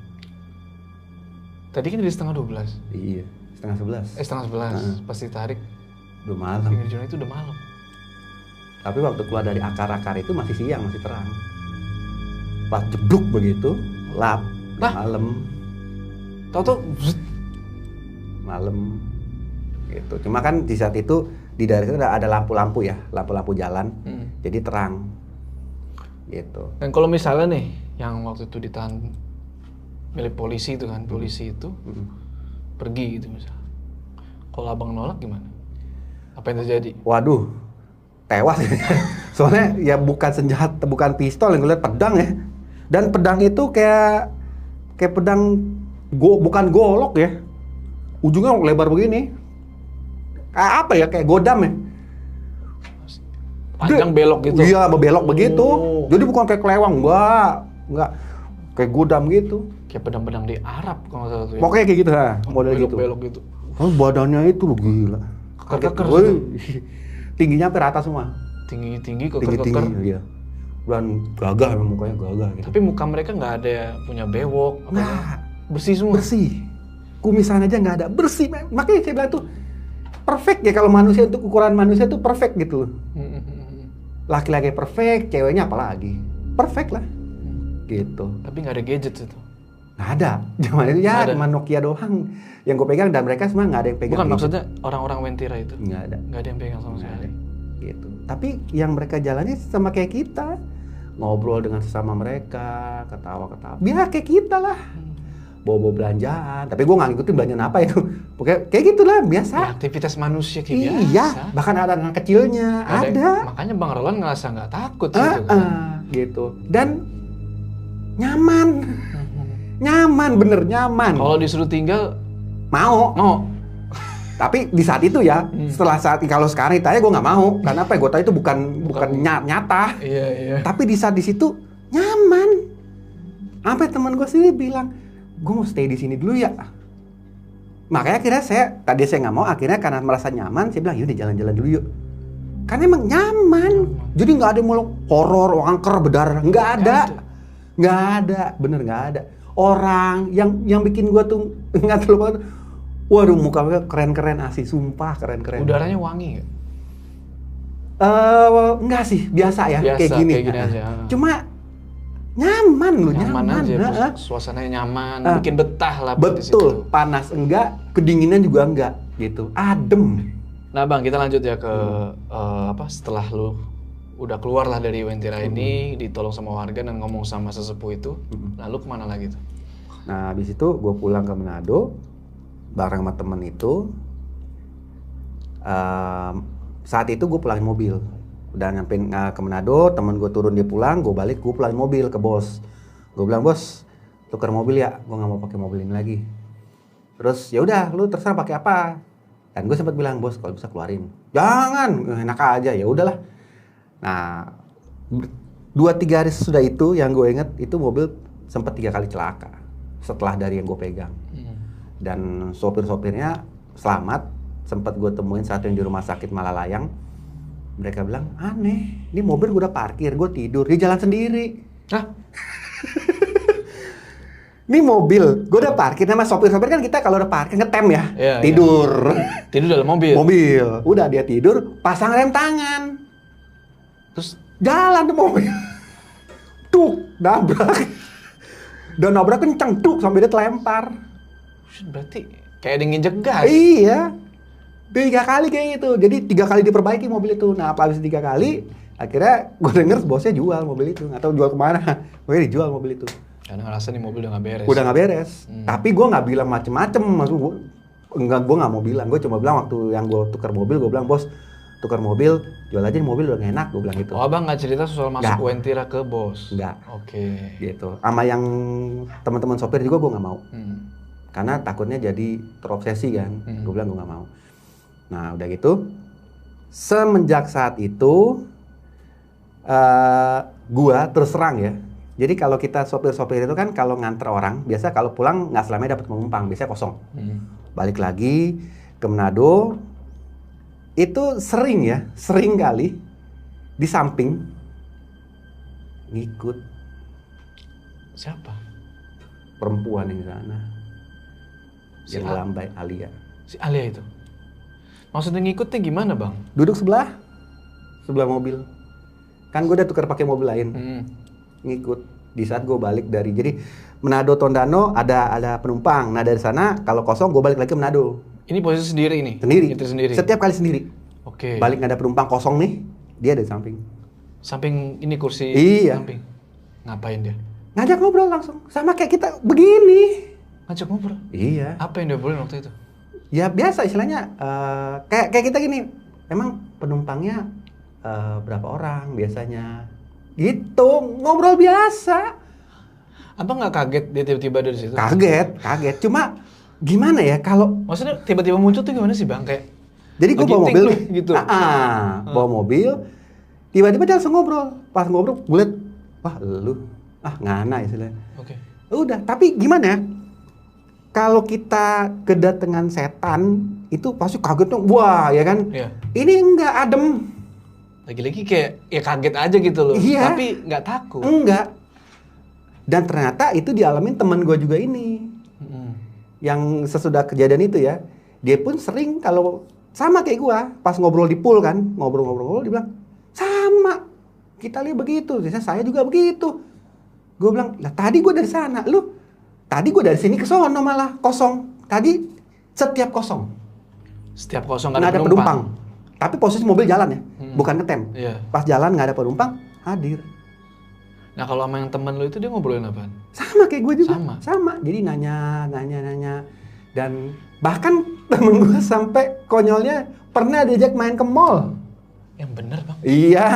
Tadi kan di setengah 12? Iya, setengah 11. Setengah 11, pas ditarik Udah malam. pinggir jurang itu udah malam. Tapi waktu keluar dari akar-akar itu masih siang, masih terang. Pas jeblok begitu, lap, malam. Tahu-tahu malam gitu. Cuma kan di saat itu di daerah itu ada lampu-lampu ya, lampu-lampu jalan. Jadi terang. Gitu. Dan kalau misalnya nih yang waktu itu ditahan milik polisi itu kan, polisi itu pergi gitu misalnya. Kalau Abang nolak gimana? Apa yang terjadi? Waduh, tewas. Soalnya ya bukan senjata, bukan pistol yang gue lihat, pedang ya. Dan pedang itu kayak pedang bukan golok ya. Ujungnya lebar begini. Kayak apa ya? Kayak godam ya. Panjang belok gitu? Iya, belok begitu. Jadi bukan kayak kelewang, enggak. Kayak godam gitu. Kayak pedang-pedang di Arab kalau nggak salah tuh ya. Pokoknya kayak gitu model gitu. Belok gitu. Oh, badannya itu loh gila. Keker-keker. Tingginya sampai rata semua. Tinggi-tinggi, keker-keker. Tinggi, iya. Dan gagah, mukanya gagah gitu. Tapi muka mereka nggak ada punya bewok, Nah, bersih semua. bersih. Kumisan aja nggak ada, bersih. Makanya saya bilang tuh perfect ya, kalau manusia, untuk ukuran manusia tuh perfect gitu. Laki-laki perfect, ceweknya apalagi perfect lah. Gitu. Tapi nggak ada gadget itu. Nggak ada. Zaman itu ya cuma Nokia doang yang gue pegang, dan mereka semua nggak ada yang pegang. Bukan, gadget. maksudnya orang-orang Wentira itu. Nggak ada. Nggak ada yang pegang sama sekali. Gitu. Tapi yang mereka jalani sama kayak kita, ngobrol dengan sesama mereka, ketawa-ketawa. Biar kayak kita lah. Bawa belanjaan, tapi gue nggak ngikutin belanjaan apa itu. Pokoknya kayak gitulah, biasa. Ya, aktivitas manusia kayak biasa. Iya, bahkan ada anak kecilnya, ada. Makanya Bang Roland ngerasa nggak takut gitu kan. Gitu. Dan nyaman. Nyaman, bener nyaman. Kalau disuruh tinggal, mau. Tapi di saat itu ya, setelah kalau sekarang ditanya gue nggak mau. Karena apa? Gue tahu itu bukan nyata. Iya. Tapi di saat di situ nyaman. Sampai teman gue sendiri bilang, gue mau stay di sini dulu ya. Makanya akhirnya tadi saya nggak mau, akhirnya karena merasa nyaman, saya bilang yaudah jalan-jalan dulu yuk. Karena emang nyaman. Jadi nggak ada mulu horor, angker, berdarah, nggak ada, bener nggak ada. Orang yang bikin gue tuh nggak terlalu banget. Waduh, muka keren-keren asli, sumpah keren-keren. Udaranya wangi nggak? Enggak sih, biasa ya, biasa, kayak gini aja. Cuma nyaman aja, suasananya nyaman, bikin betah lah. Betul, panas enggak, kedinginan juga enggak, gitu, adem. Nah Bang, kita lanjut ya ke setelah lu udah keluar lah dari Wentira ini, ditolong sama warga dan ngomong sama sesepuh itu, lalu kemana lagi tuh? Nah, habis itu gue pulang ke Manado, bareng sama temen itu. Saat itu gue pulangin mobil. Udah nyampe ke Manado, temen gue turun, dia pulang, gue balik, gue pulangin mobil ke bos. Gue bilang, bos, tukar mobil ya, gue nggak mau pakai mobil ini lagi. Terus ya udah, lu terserah pakai apa. Dan gue sempat bilang, bos, kalau bisa keluarin. Jangan, enak aja, ya udahlah. Nah, 2-3 hari sesudah itu, yang gue inget itu mobil sempat 3 kali celaka setelah dari yang gue pegang. Dan sopir-sopirnya selamat, sempat gue temuin satu yang di rumah sakit Malalayang. Mereka bilang, aneh, ini mobil gue udah parkir, gue tidur, dia jalan sendiri. Hah? Ini mobil, gue udah parkir, sama sopir-sopir kan kita kalau udah parkir ngetem ya, tidur. Iya. Tidur dalam mobil? Mobil, udah dia tidur, pasang rem tangan. Terus jalan tuh mobil. Tuk, nabrak. Dan nabrak kenceng, tuk, sampai dia terlempar. Berarti kayak ada yang nginjek gas? Iya. 3 kali kayak gitu, jadi 3 kali diperbaiki mobil itu. Nah, habis 3 kali, akhirnya gue denger bosnya jual mobil itu, nggak tahu jual kemana. Pokoknya dijual mobil itu. Karena ngerasa nih mobil udah nggak beres. Udah nggak beres. Tapi gue nggak bilang macem-macem, maksud gue nggak mau bilang. Gue cuma bilang waktu yang gue tukar mobil, gue bilang, bos, tukar mobil, jual aja mobil udah nggak enak, gue bilang gitu. Oh, abang nggak cerita soal masuk Wentira ke bos? Nggak. Oke. Gitu. Sama yang teman-teman sopir juga gue nggak mau. Karena takutnya jadi terobsesi kan. Gue bilang gue nggak mau. Nah, udah gitu, semenjak saat itu, gua terus terang ya. Jadi kalau kita sopir-sopir itu kan kalau nganter orang, biasa kalau pulang nggak selamanya dapat penumpang, biasanya kosong. Balik lagi ke Manado, itu sering kali di samping ngikut. Siapa? Perempuan yang di sana. Yang lambai Alia. Si Alia itu? Maksudnya ngikutnya gimana bang? Duduk sebelah mobil. Kan gue udah tukar pakai mobil lain. Ngikut. Di saat gue balik dari, jadi Manado Tondano ada penumpang. Nah dari sana kalau kosong gue balik lagi ke Manado. Ini posisi sendiri ini? Sendiri. Itu sendiri? Setiap kali sendiri. Oke. Balik nggak ada penumpang kosong nih, dia ada di samping. Samping ini kursi? Iya. Samping. Ngapain dia? Ngajak ngobrol langsung. Sama kayak kita begini. Ngajak ngobrol? Iya. Apa yang dia obrolin waktu itu? Ya biasa istilahnya, kayak kita gini, emang penumpangnya berapa orang biasanya? Gitu, ngobrol biasa. Abang nggak kaget dia tiba-tiba dari situ? Kaget. Cuma gimana ya kalau... Maksudnya tiba-tiba muncul tuh gimana sih bang? Kayak jadi gue bawa mobil nih, gitu. Bawa mobil, tiba-tiba dia langsung ngobrol. Pas ngobrol, gue liat, wah lu, ngana istilahnya. Oke. Udah, tapi gimana ya? Kalau kita kedatangan setan, itu pasti kaget tuh, wah ya kan? Iya. Ini enggak adem. Lagi-lagi kayak ya kaget aja gitu loh. Iya. Tapi nggak takut. Enggak. Dan ternyata itu dialamin temen gue juga ini. Yang sesudah kejadian itu ya, dia pun sering kalau sama kayak gue, pas ngobrol di pool kan, ngobrol-ngobrol, dia bilang, sama, kita lihat begitu, saya juga begitu. Gue bilang, lah tadi gue dari sana, tadi gue dari sini ke sono malah kosong. Tadi setiap kosong. Setiap kosong nggak ada penumpang. Tapi posisi mobil jalan ya, bukan ngetem. Iya. Pas jalan nggak ada penumpang, hadir. Nah kalau sama yang temen lu itu dia ngobrolin apaan? Sama kayak gue juga. Sama. Jadi nanya. Dan bahkan temen gue sampai konyolnya pernah diajak main ke mall. Yang bener bang? Iya.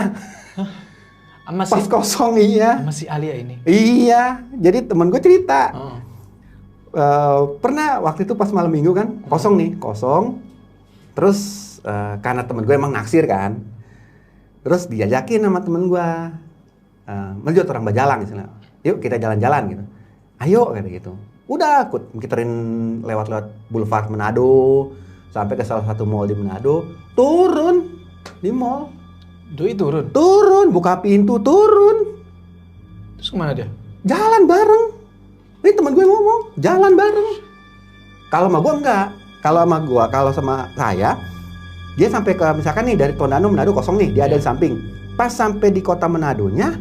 Pas kosong iya. Sama si Alia ini? Iya. Jadi temen gue cerita. Pernah waktu itu pas malam minggu kan, kosong. Terus karena temen gue emang naksir kan. Terus diajakin sama temen gue. Melanjut orang berjalan misalnya. Yuk kita jalan-jalan gitu. Ayo kayak gitu. Udah ngiterin lewat Boulevard Manado sampai ke salah satu mall di Manado, turun di mall. Doi turun? Turun, buka pintu, turun. Terus kemana dia? Jalan bareng. Ini teman gue ngomong, jalan bareng. Kalau sama gue enggak. Kalau sama saya, dia sampai ke misalkan nih dari Tondano Manado kosong nih, dia ada di samping. Pas sampai di kota Manadonya,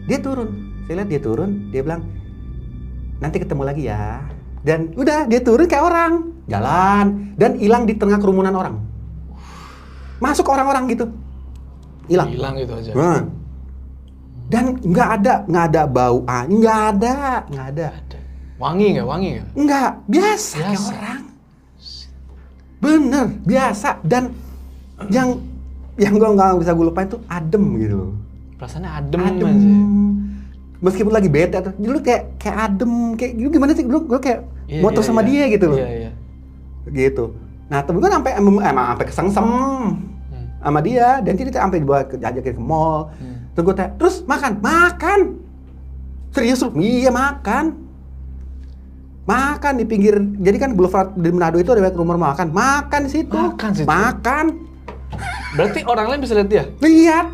dia turun. Saya lihat dia turun, dia bilang, nanti ketemu lagi ya. Dan udah dia turun kayak orang, jalan dan hilang di tengah kerumunan orang. Masuk orang-orang gitu, hilang gitu aja. Dan nggak ada bau, nggak ada. Wangi nggak? Nggak, biasa kayak orang. Bener, biasa. Dan yang gue nggak bisa gue lupain tuh adem gitu. Perasaannya adem aja. Meskipun lagi bete atau dulu kayak adem, kayak gitu gimana sih? Gue kayak motor sama dia gitu loh. Iya. Gitu. Nah temen gue sampai kesengsem sama dia, dan dia sampai dibawa ajakin ke mall. Terus gue tanya, terus makan. Serius lu? Iya makan di pinggir. Jadi kan Boulevard di Manado itu ada rumah makan. Makan di situ. Makan. Berarti orang lain bisa lihat dia? Lihat.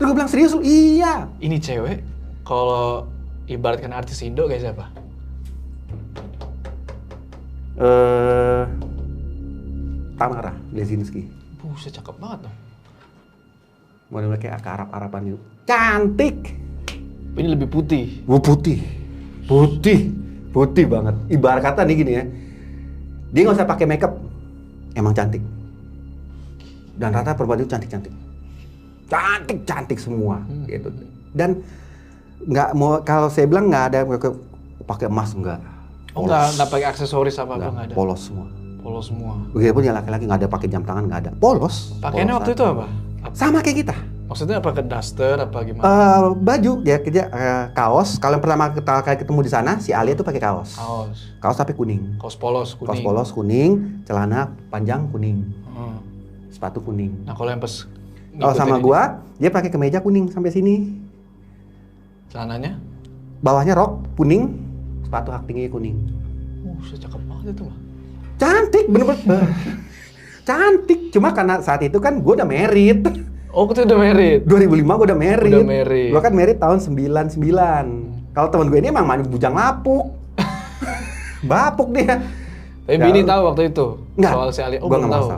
Terus gue bilang, serius lu? Iya. Ini cewek, kalau ibaratkan artis Indo kayak siapa? Tamara Lezinski. Buset, cakep banget dong. Model kayak Arab-Araban gitu. Cantik. Ini lebih putih. Putih banget. Ibarat kata nih gini ya, dia nggak usah pakai makeup, emang cantik. Dan rata perempuan itu cantik semua gitu. Dan nggak mau, kalau saya bilang nggak ada pakai emas, enggak. Nggak pakai aksesoris apa nggak ada. Polos semua. Begitupun yang laki-laki nggak ada pakai jam tangan, nggak ada. Polos. Pakaiannya waktu itu apa? Sama kayak kita. Maksudnya apa, ke duster apa gimana? Baju ya, kaos. Kalau yang pertama kita ketemu di sana, si Alia tuh pakai kaos. Kaos tapi kuning. Kaos polos kuning. Celana panjang kuning. Sepatu kuning. Nah kalau yang pas sama gua, dia pakai kemeja kuning sampai sini. Celananya? Bawahnya rok kuning, sepatu hak tinggi kuning. Cakep banget itu mah. Cantik, bener-bener. Cantik. Cuma karena saat itu kan gua udah married. Oh, kita udah married? 2005 gua udah married. Gua kan married tahun 99. Kalau teman gue ini emang bujang lapuk. Bapuk dia. Tapi Bini tahu waktu itu? Enggak. Soal si Alia? Gua nggak tahu.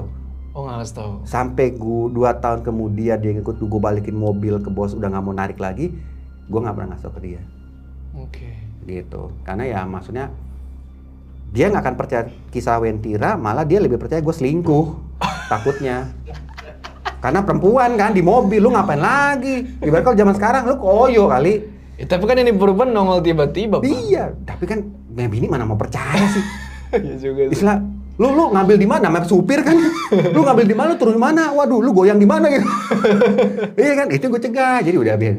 Oh, nggak ngasih tahu. Sampai 2 tahun kemudian dia ngikut gue balikin mobil ke bos, udah nggak mau narik lagi, gue nggak pernah ngasih tau ke dia. Oke. Gitu. Karena ya maksudnya dia nggak akan percaya kisah Wentira, malah dia lebih percaya gue selingkuh. Takutnya. Karena perempuan kan di mobil, lu ngapain lagi? Ibarat kalau zaman sekarang lu koyo kali. Tapi kan ini perempuan nongol tiba-tiba, Pak. Iya, tapi kan Bini mana mau percaya sih? Iya juga sih. Istilah lu ngambil di mana? Namanya supir kan. Lu ngambil di mana, turun di mana? Waduh, lu goyang di mana gitu. Iya kan? Itu gue cegah. Jadi udah biar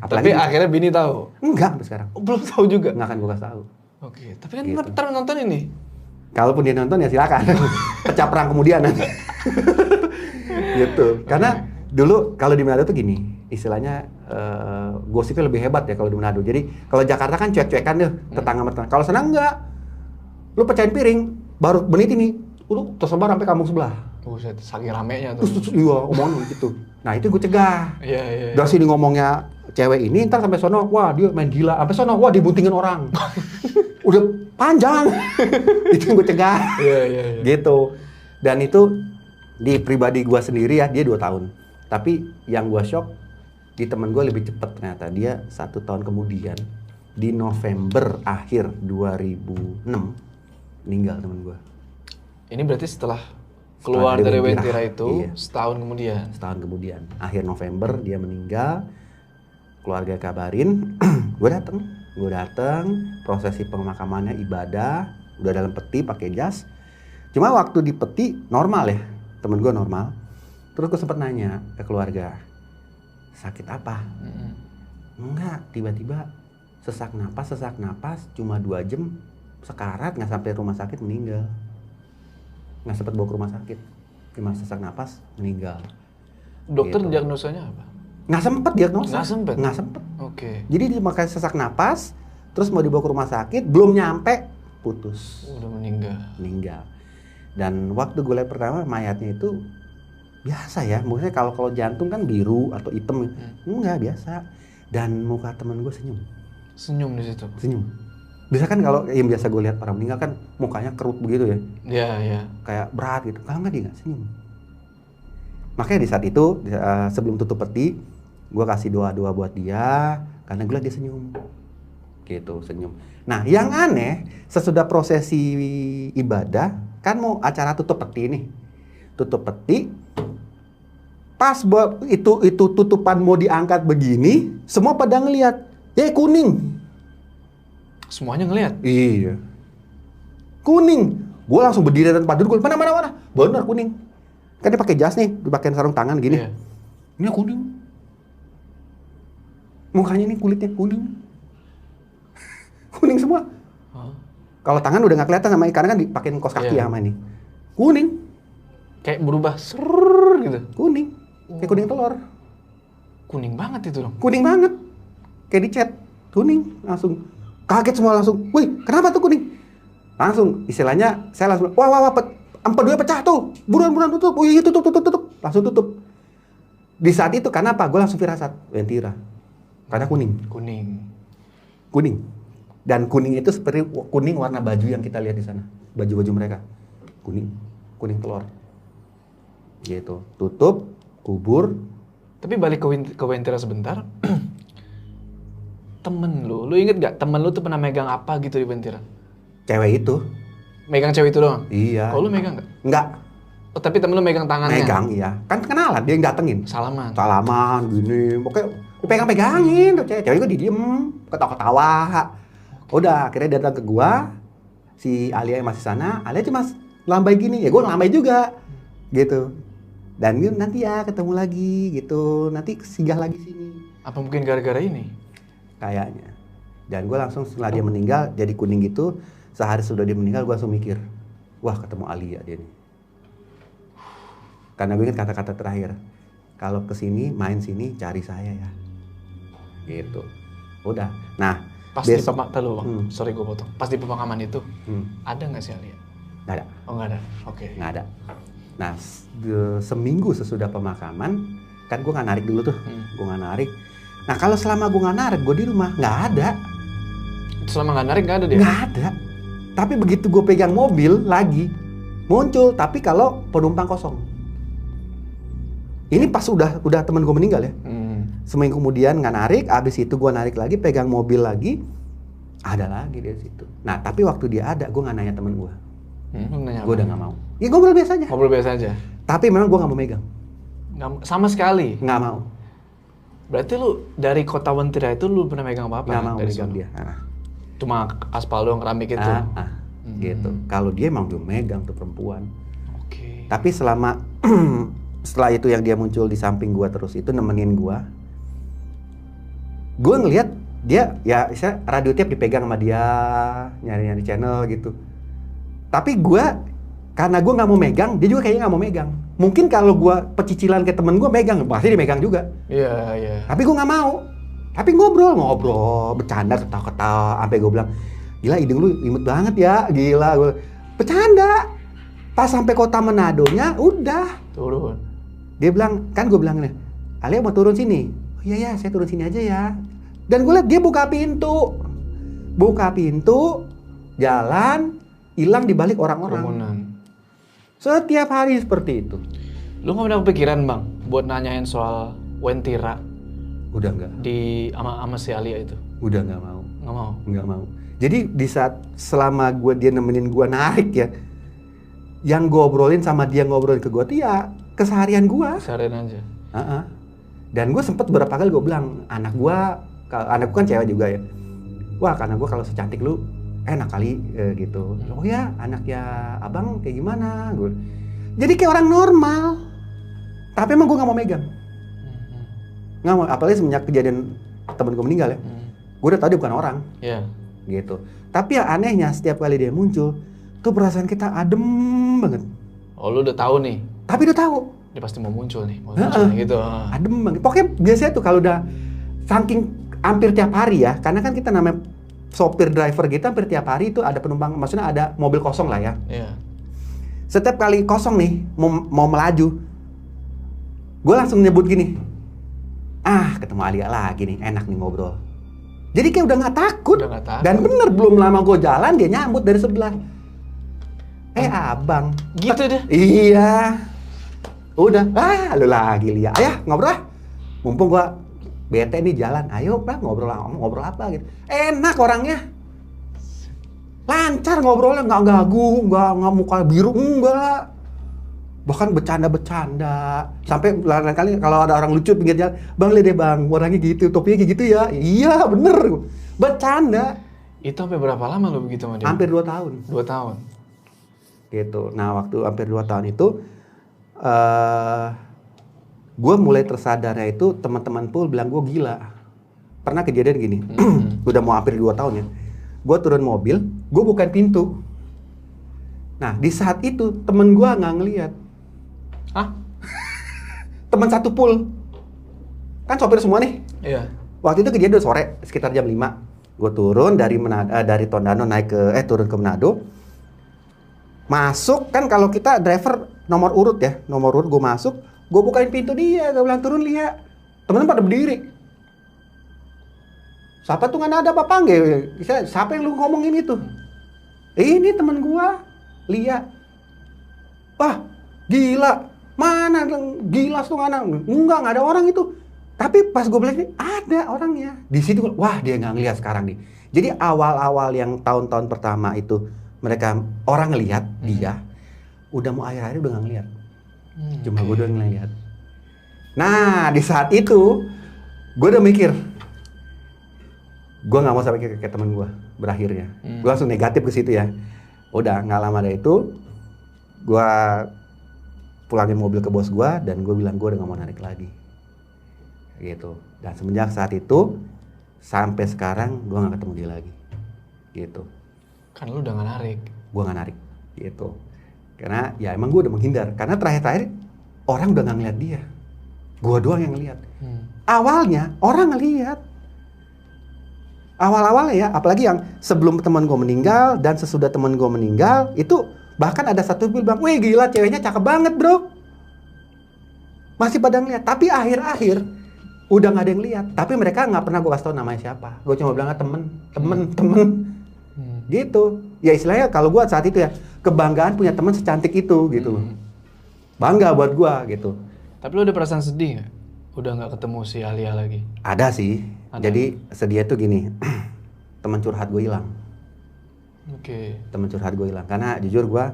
Tapi akhirnya Bini tahu. Enggak sampai sekarang. Oh, belum tahu juga. Enggak akan gue kasih tahu. Oke, tapi kan gitu. Ntar nonton ini. Kalaupun dia nonton ya silakan. Pecah perang kemudian nanti. Gitu. Karena dulu kalau di Manado tuh gini, istilahnya gosipnya lebih hebat ya kalau di Manado. Jadi kalau Jakarta kan cuek-cuekan deh, tetangga-tetangga. Kalau sana enggak. Lu pecahin piring, baru menit ini, lu tersebar sampai kampung sebelah. Buset, saking ramenya tuh. Iya, omongan gitu. Nah itu gue cegah. Iya. Dari sini ngomongnya cewek ini, ntar sampai sono, wah dia main gila. Sampai sono, wah dia buntingin orang. Udah panjang. Itu yang gue cegah. Iya. Gitu. Dan itu di pribadi gue sendiri ya, dia 2 tahun. Tapi yang gue shock, di temen gue lebih cepet ternyata. Dia 1 tahun kemudian, di November akhir 2006, meninggal temen gue. Ini berarti setelah keluar dari Wentira itu, iya. setahun kemudian. Setahun kemudian, akhir November dia meninggal. Keluarga kabarin, gue dateng, prosesi pemakamannya ibadah, udah dalam peti pakai jas. Cuma waktu di peti normal ya, temen gue normal. Terus gue sempet nanya ke keluarga, sakit apa? Enggak, tiba-tiba sesak napas, cuma 2 jam, sekarat, nggak sampai rumah sakit meninggal. Nggak sempet bawa ke rumah sakit, cuma sesak napas meninggal. Dokter Gitu. diagnosanya apa? Nggak sempet diagnosa. Nggak sempet? Oke. Oke. Jadi dia pakai sesak napas, terus mau dibawa ke rumah sakit, belum nyampe, putus. Udah meninggal. Dan waktu gue lihat pertama mayatnya itu biasa ya, maksudnya kalau jantung kan biru atau hitam, enggak biasa. Dan muka temen gue Senyum di situ. senyum. Biasa kan kalau yang biasa gue lihat orang meninggal kan mukanya kerut begitu ya, Iya. kayak berat gitu. Kalau nggak dia nggak senyum. Makanya di saat itu sebelum tutup peti, gue kasih doa buat dia karena gue lihat dia senyum, gitu senyum. Nah yang aneh sesudah prosesi ibadah kan mau acara tutup peti nih, pas itu tutupan mau diangkat begini, semua pada ngelihat, kuning. Semuanya ngelihat. Iya, kuning. Gue langsung berdiri dan tempat duduk. Mana? Bener kuning. Kan dia pakai jas nih, dipakein sarung tangan gini. Iya. Ini kuning. Mukanya ini kulitnya kuning. Kuning semua. Kalau tangan udah nggak kelihatan sama karena kan dipakein kaos kaki Iya. sama ini. Kuning. Kayak berubah gitu. Kuning. Kayak kuning telur. Kuning banget itu dong. Kuning banget. Kayak dicat. Kuning. Langsung. Kaget semua langsung. Wih, kenapa tuh kuning? Langsung. Istilahnya saya langsung. Wah. Empedunya pecah tuh. Buruan tutup. Wih, tutup. Langsung tutup. Di saat itu karena apa? Gue langsung firasat. Wentira. Karena kuning. Kuning. Dan kuning itu seperti kuning warna baju yang kita lihat di sana. Baju-baju mereka. Kuning telur. Gitu. Tutup, kubur. Tapi balik ke Wentira sebentar. Temen lu inget gak temen lu tuh pernah megang apa gitu di Wentira? Cewek itu. Megang cewek itu doang? Iya. Oh, lu megang gak? Enggak. Oh, tapi temen lu megang tangannya? Megang, iya. Kan kenalan, dia yang datengin. Salaman? Salaman, gini. Pokoknya dipegang-pegangin tuh cewek. Cewek gue didiem, ketawa-ketawa. Udah, akhirnya datang ke gua. Si Alia yang masih sana, Alia cuma lambai gini. Ya gua ngelambai juga. Gitu. Dan yuk nanti ya ketemu lagi gitu. Nanti singgah lagi sini. Apa mungkin gara-gara ini? Kayaknya. Dan gue langsung setelah dia meninggal jadi kuning gitu. Sehari sudah dia meninggal gue langsung mikir, wah ketemu Alia dia nih. Karena gue ingat kata-kata terakhir, kalau kesini main sini cari saya ya. Gitu. Udah. Nah Pas besok. Sorry gue potong. Pas di pemakaman itu ada nggak sih Alia? Nggak ada. Oh nggak ada. Oke. Nggak ada. Nah seminggu sesudah pemakaman kan gue nggak narik dulu tuh. Gue nggak narik. Nah kalau selama gue nggak narik, gue di rumah nggak ada. Selama nggak narik nggak ada dia? Nggak ada. Tapi begitu gue pegang mobil lagi muncul. Tapi kalau penumpang kosong. Ini pas udah temen gue meninggal ya. Seminggu kemudian nggak narik. Abis itu gue narik lagi, pegang mobil lagi, ada lagi di situ. Nah tapi waktu dia ada, gue nggak nanya temen gue. Gue udah nggak mau. Ya ngobrol biasa aja. Ngobrol biasa aja. Tapi memang gue nggak mau megang. Sama sekali. Nggak mau. Berarti lu dari kota Wentira itu lu pernah megang apa-apa? Nggak mau dari megang sana? dia. Cuma aspal doang, keramik itu. Gitu. Kalau dia emang belum megang tuh perempuan. Oke. Tapi selama setelah itu yang dia muncul di samping gua terus itu nemenin gua ngelihat dia ya radio tiap dipegang sama dia, nyari channel gitu. Tapi karena gua nggak mau megang, dia juga kayaknya nggak mau megang. Mungkin kalau gua pecicilan ke temen gua megang, pasti dia megang juga. Iya. Tapi gua nggak mau. Tapi ngobrol, bercanda, ketawa-ketawa, sampai gua bilang, gila hidung lu imut banget ya, gila. Gua bercanda. Pas sampai kota Manadonya, udah. Turun. Dia bilang, kan gue bilang nih, Alia mau turun sini. Oh iya ya, saya turun sini aja ya. Dan gue liat dia buka pintu, jalan, hilang di balik orang-orang. Kerumunan. Setiap hari seperti itu. Lu nggak pernah kepikiran bang, buat nanyain soal Wentira Udah nggak. di ama si Alia itu? Udah nggak mau. Nggak mau. Jadi di saat selama dia nemenin gue narik ya, yang gue obrolin sama dia ngobrolin ke gue tuh ya keseharian gue. Keseharian aja. Dan gue sempet beberapa kali gue bilang, anakku kan cewek juga ya. Wah, karena gue kalau secantik lu enak kali gitu. Oh ya, anaknya abang kayak gimana? Gue. Jadi kayak orang normal. Tapi emang gue nggak mau megang. Nggak mau, apalagi semenjak kejadian temen gue meninggal ya. Gue udah tahu dia bukan orang. Iya. Gitu. Tapi ya anehnya setiap kali dia muncul, tuh perasaan kita adem banget. Oh, lu udah tahu nih. Tapi udah tahu. Dia pasti mau muncul nih gitu. Adem banget. Pokoknya biasanya tuh kalau udah saking hampir tiap hari ya, karena kan kita namanya sopir driver kita hampir tiap hari itu ada penumpang, maksudnya ada mobil kosong lah ya. Iya. Setiap kali kosong nih, mau melaju, gue langsung nyebut gini, ketemu Alia lagi nih, enak nih ngobrol. Jadi kayak udah nggak takut. Dan bener belum lama gue jalan dia nyambut dari sebelah. Abang. Gitu deh. Iya. Udah, lu lagi Lia. Ayah ngobrol lah. Mumpung gua bete nih jalan. Ayo Bang ngobrol apa gitu. Enak orangnya. Lancar ngobrolnya, nggak gagu, nggak muka biru, enggak. Bahkan bercanda-bercanda. Sampai lain kali kalau ada orang lucu pinggir jalan, Bang lihat deh Bang, orangnya gitu, topinya kayak gitu ya. Iya, bener. Bercanda. Itu sampai berapa lama lo begitu sama dia? Hampir 2 tahun. 2 tahun. Gitu. Nah, waktu hampir 2 tahun itu gue mulai tersadarnya itu teman-teman pool bilang gue gila. Pernah kejadian gini, udah mau hampir 2 tahun ya. Gue turun mobil, gue bukain pintu. Nah, di saat itu temen gue nggak ngeliat. Hah? Teman satu pool. Kan sopir semua nih. Iya. Waktu itu kejadian udah sore, sekitar jam 5. Gue turun dari Tondano naik turun ke Manado. Masuk kan kalau kita driver nomor urut gue masuk, gue bukain pintu dia, gue bilang turun Lia. Temen-temen pada berdiri. Siapa tuh nggak ada apa panggil? Siapa yang lu ngomongin itu? Ini temen gue, Lia. Wah, gila. Mana gila tuh anak? Enggak ada orang itu. Tapi pas gue bilang ada orangnya. Di situ, wah dia nggak ngelihat sekarang nih. Jadi awal-awal yang tahun-tahun pertama itu mereka orang ngelihat dia, udah mau akhir-akhir udah nggak ngelihat. Cuma gue doang ngelihat. Nah di saat itu gue udah mikir, gue nggak mau sampai kayak teman gue berakhirnya. Gue langsung negatif ke situ ya. Udah nggak lama dari itu, gue pulangin mobil ke bos gue dan gue bilang gue udah nggak mau narik lagi. Gitu. Dan semenjak saat itu sampai sekarang gue nggak ketemu dia lagi. Gitu. Kan lu udah nggak narik. Gue nggak narik, gitu. Karena ya emang gue udah menghindar. Karena terakhir orang udah nggak ngeliat dia. Gue doang yang ngeliat. Awalnya orang ngeliat. Awal-awalnya ya, apalagi yang sebelum teman gue meninggal dan sesudah teman gue meninggal, itu bahkan ada satu bilang, wih gila ceweknya cakep banget bro. Masih pada ngeliat. Tapi akhir-akhir udah nggak ada yang lihat. Tapi mereka nggak pernah gue kasih tau namanya siapa. Gue cuma bilangnya temen. Gitu. Ya istilahnya kalau gue saat itu ya kebanggaan punya teman secantik itu gitu loh. Bangga buat gue gitu. Tapi lu ada perasaan sedih nggak? Udah nggak ketemu si Alia lagi? Ada sih. Jadi sedih itu gini. Teman curhat gue hilang. Oke. Teman curhat gue hilang. Karena jujur gue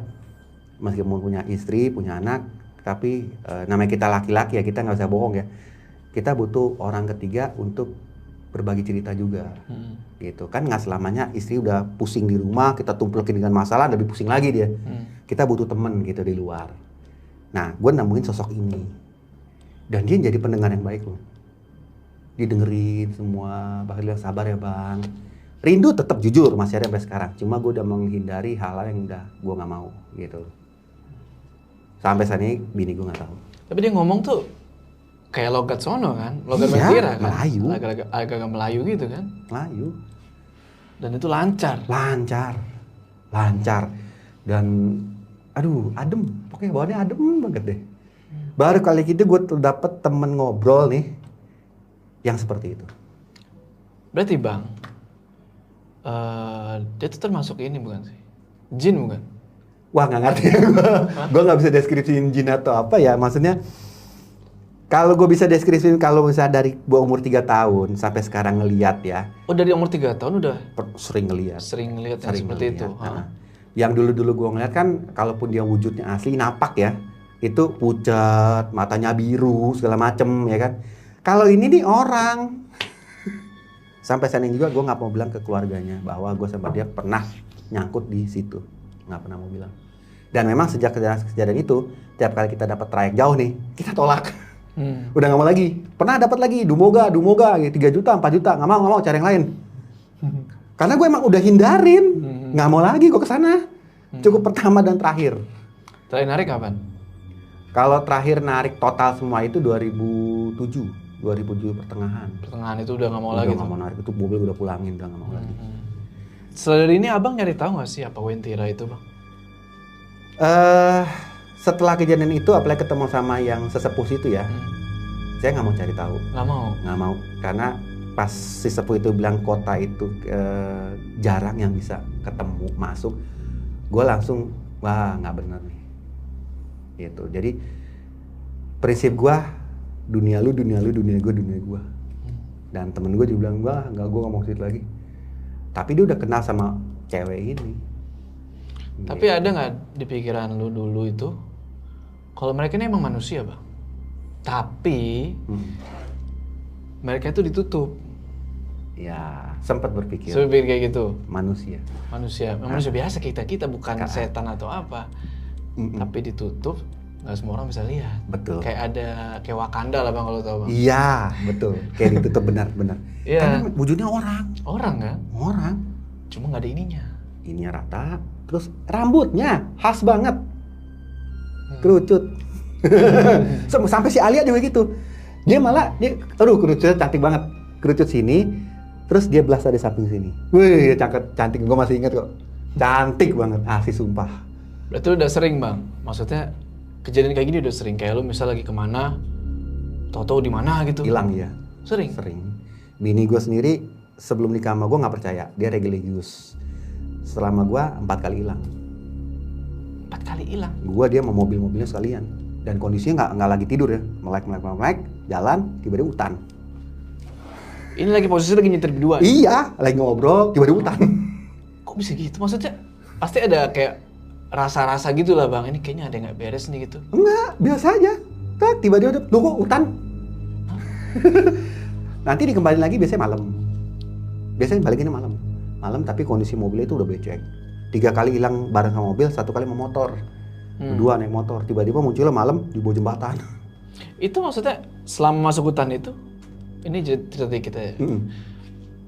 meskipun punya istri, punya anak, tapi namanya kita laki-laki ya kita nggak usah bohong ya. Kita butuh orang ketiga untuk berbagi cerita juga, gitu kan nggak selamanya istri udah pusing di rumah kita tumpukin dengan masalah lebih pusing lagi dia, kita butuh temen gitu di luar. Nah gue nemuin sosok ini dan dia jadi pendengar yang baik loh, didengerin semua, bahkan bilang sabar ya bang, rindu tetap jujur masih ada sampai sekarang, cuma gue udah menghindari hal-hal yang udah gue nggak mau gitu. Sampai saat ini bini gue nggak tahu. Tapi dia ngomong tuh kayak logat sono kan, logat iya, Wentira kan, Melayu, agak Melayu gitu kan, Melayu, dan itu lancar, dan aduh adem, pokoknya bawaannya adem banget deh. Baru kali gitu gue dapet temen ngobrol nih yang seperti itu. Berarti Bang, dia tuh termasuk ini bukan sih? Jin bukan? Wah nggak ngerti ya gue nggak bisa deskripsiin jin atau apa ya, maksudnya kalau gue bisa deskripsiin kalau misalnya dari gue umur 3 tahun sampai sekarang ngeliat ya. Oh dari umur 3 tahun udah Sering ngeliat. Sering ngeliat yang seperti itu? Yang dulu-dulu gue ngeliat kan, kalaupun dia wujudnya asli napak ya, itu pucat, matanya biru, segala macem ya kan. Kalau ini nih orang. Sampai saat ini juga gue nggak mau bilang ke keluarganya bahwa gue sama dia pernah nyangkut di situ. Nggak pernah mau bilang. Dan memang sejak kejadian itu, tiap kali kita dapat trayek jauh nih, kita tolak. Udah nggak mau lagi. Pernah dapat lagi, Dumoga, 3 juta, 4 juta, nggak mau, cari yang lain. Karena gue emang udah hindarin, nggak mau lagi gue kesana. Cukup pertama dan terakhir. Terakhir narik kapan? Kalau terakhir narik total semua itu 2007 pertengahan. Pertengahan itu udah nggak mau Udah lagi nggak mau narik, itu mobil udah pulangin, udah nggak mau lagi. Setelah dari ini abang nyari tahu nggak sih apa Wentira itu bang? Setelah kejadian itu, apalagi ketemu sama yang sesepuh itu ya, saya nggak mau cari tahu. Nggak mau, karena pas si sepuh itu bilang kota itu jarang yang bisa ketemu masuk, gue langsung wah nggak bener nih. Gitu. Jadi prinsip gue dunia lu, dunia gue. Dan temen gue juga bilang gue nggak mau situ lagi. Tapi dia udah kenal sama cewek ini. Tapi ada nggak di pikiran lu dulu itu, kalau mereka ini emang manusia bang, tapi mereka itu ditutup? Ya sempat berpikir. Berpikir kayak gitu. Manusia biasa kita bukan setan atau apa. Tapi ditutup, nggak semua orang bisa lihat. Betul. Kayak Wakanda lah bang kalau tahu bang. Iya betul. Kayak ditutup benar. Iya. Karena wujudnya orang. Orang kan? Orang. Cuma nggak ada ininya. Ininya rata. Terus rambutnya khas banget. Kerucut. Sampai si Alia juga gitu. Dia kerucutnya cantik banget. Kerucut sini, terus dia belas di samping sini. Wih, cantik. Gue masih ingat kok. Cantik banget, asli sumpah. Berarti lu udah sering bang? Maksudnya kejadian kayak gini udah sering? Kayak lu misal lagi kemana, tau-tau di mana gitu? Hilang ya. Sering? Bini gue sendiri sebelum nikah sama gue nggak percaya, dia religius. Selama gue 4 kali hilang. 4 kali hilang? Gue dia mau mobilnya sekalian. Dan kondisinya nggak lagi tidur ya, melek, jalan, tiba-tiba hutan. Ini lagi posisi lagi nyetir berdua? Iya, lagi ngobrol, tiba-tiba hutan. Kok bisa gitu? Maksudnya pasti ada kayak rasa-rasa gitu lah bang, ini kayaknya ada yang nggak beres nih gitu. Enggak, biasa aja. Tiba-tiba loh kok hutan? Nanti dikembaliin lagi biasanya malam. Biasanya balikinnya malam. Tapi kondisi mobilnya itu udah becek. 3 kali hilang bareng sama mobil, 1 kali sama motor. 2 naik motor, tiba-tiba munculnya malam di bawah jembatan. Itu maksudnya selama masuk hutan itu, ini cerita kita ya.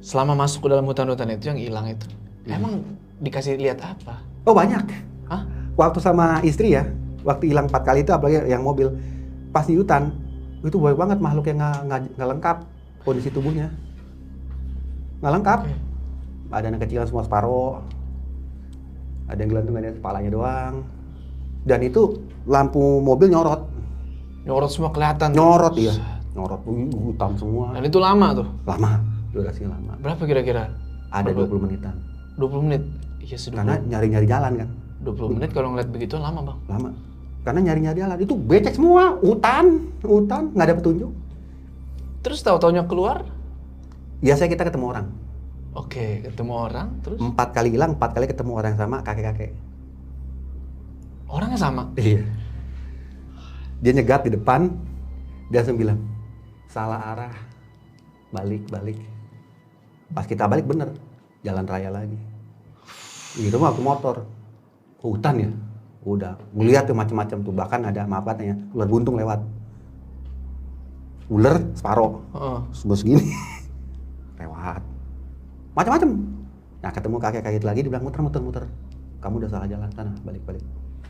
Selama masuk ke dalam hutan-hutan itu yang hilang itu, emang dikasih lihat apa? Oh banyak. Hah? Waktu sama istri ya, waktu hilang 4 kali itu apalagi yang mobil, pas di hutan, itu banyak banget makhluk yang nggak lengkap kondisi tubuhnya. Nggak lengkap. Okay. Ada yang kecilan semua separuh, ada yang gelantung ada kepalanya doang. Dan itu lampu mobil nyorot semua kelihatan. Nyorot iya. Nyorot hutan semua. Dan itu lama tuh? Lama, durasinya lama. Berapa kira-kira? Ada 20 menitan. 20 menit? Iya sih. Karena nyari-nyari jalan kan. 20 menit kalau ngeliat begitu lama bang? Lama. Karena nyari-nyari jalan, itu becek semua, hutan, nggak ada petunjuk. Terus tahu-taunya keluar? Biasanya kita ketemu orang. Oke, ketemu orang, terus? 4 kali hilang, 4 kali ketemu orang yang sama, kakek-kakek. Orangnya sama? Iya. Dia nyegat di depan, dia langsung bilang, salah arah, balik. Pas kita balik bener, jalan raya lagi. Gitu mah aku motor, hutan ya, udah. Ngeliat tuh macam-macam tuh, bahkan ada maaf katanya, ular buntung lewat. Ular separoh, segini, lewat. Macam-macam. Nah ketemu kakek-kakek lagi, dia bilang muter. Kamu udah salah jalan, sana balik.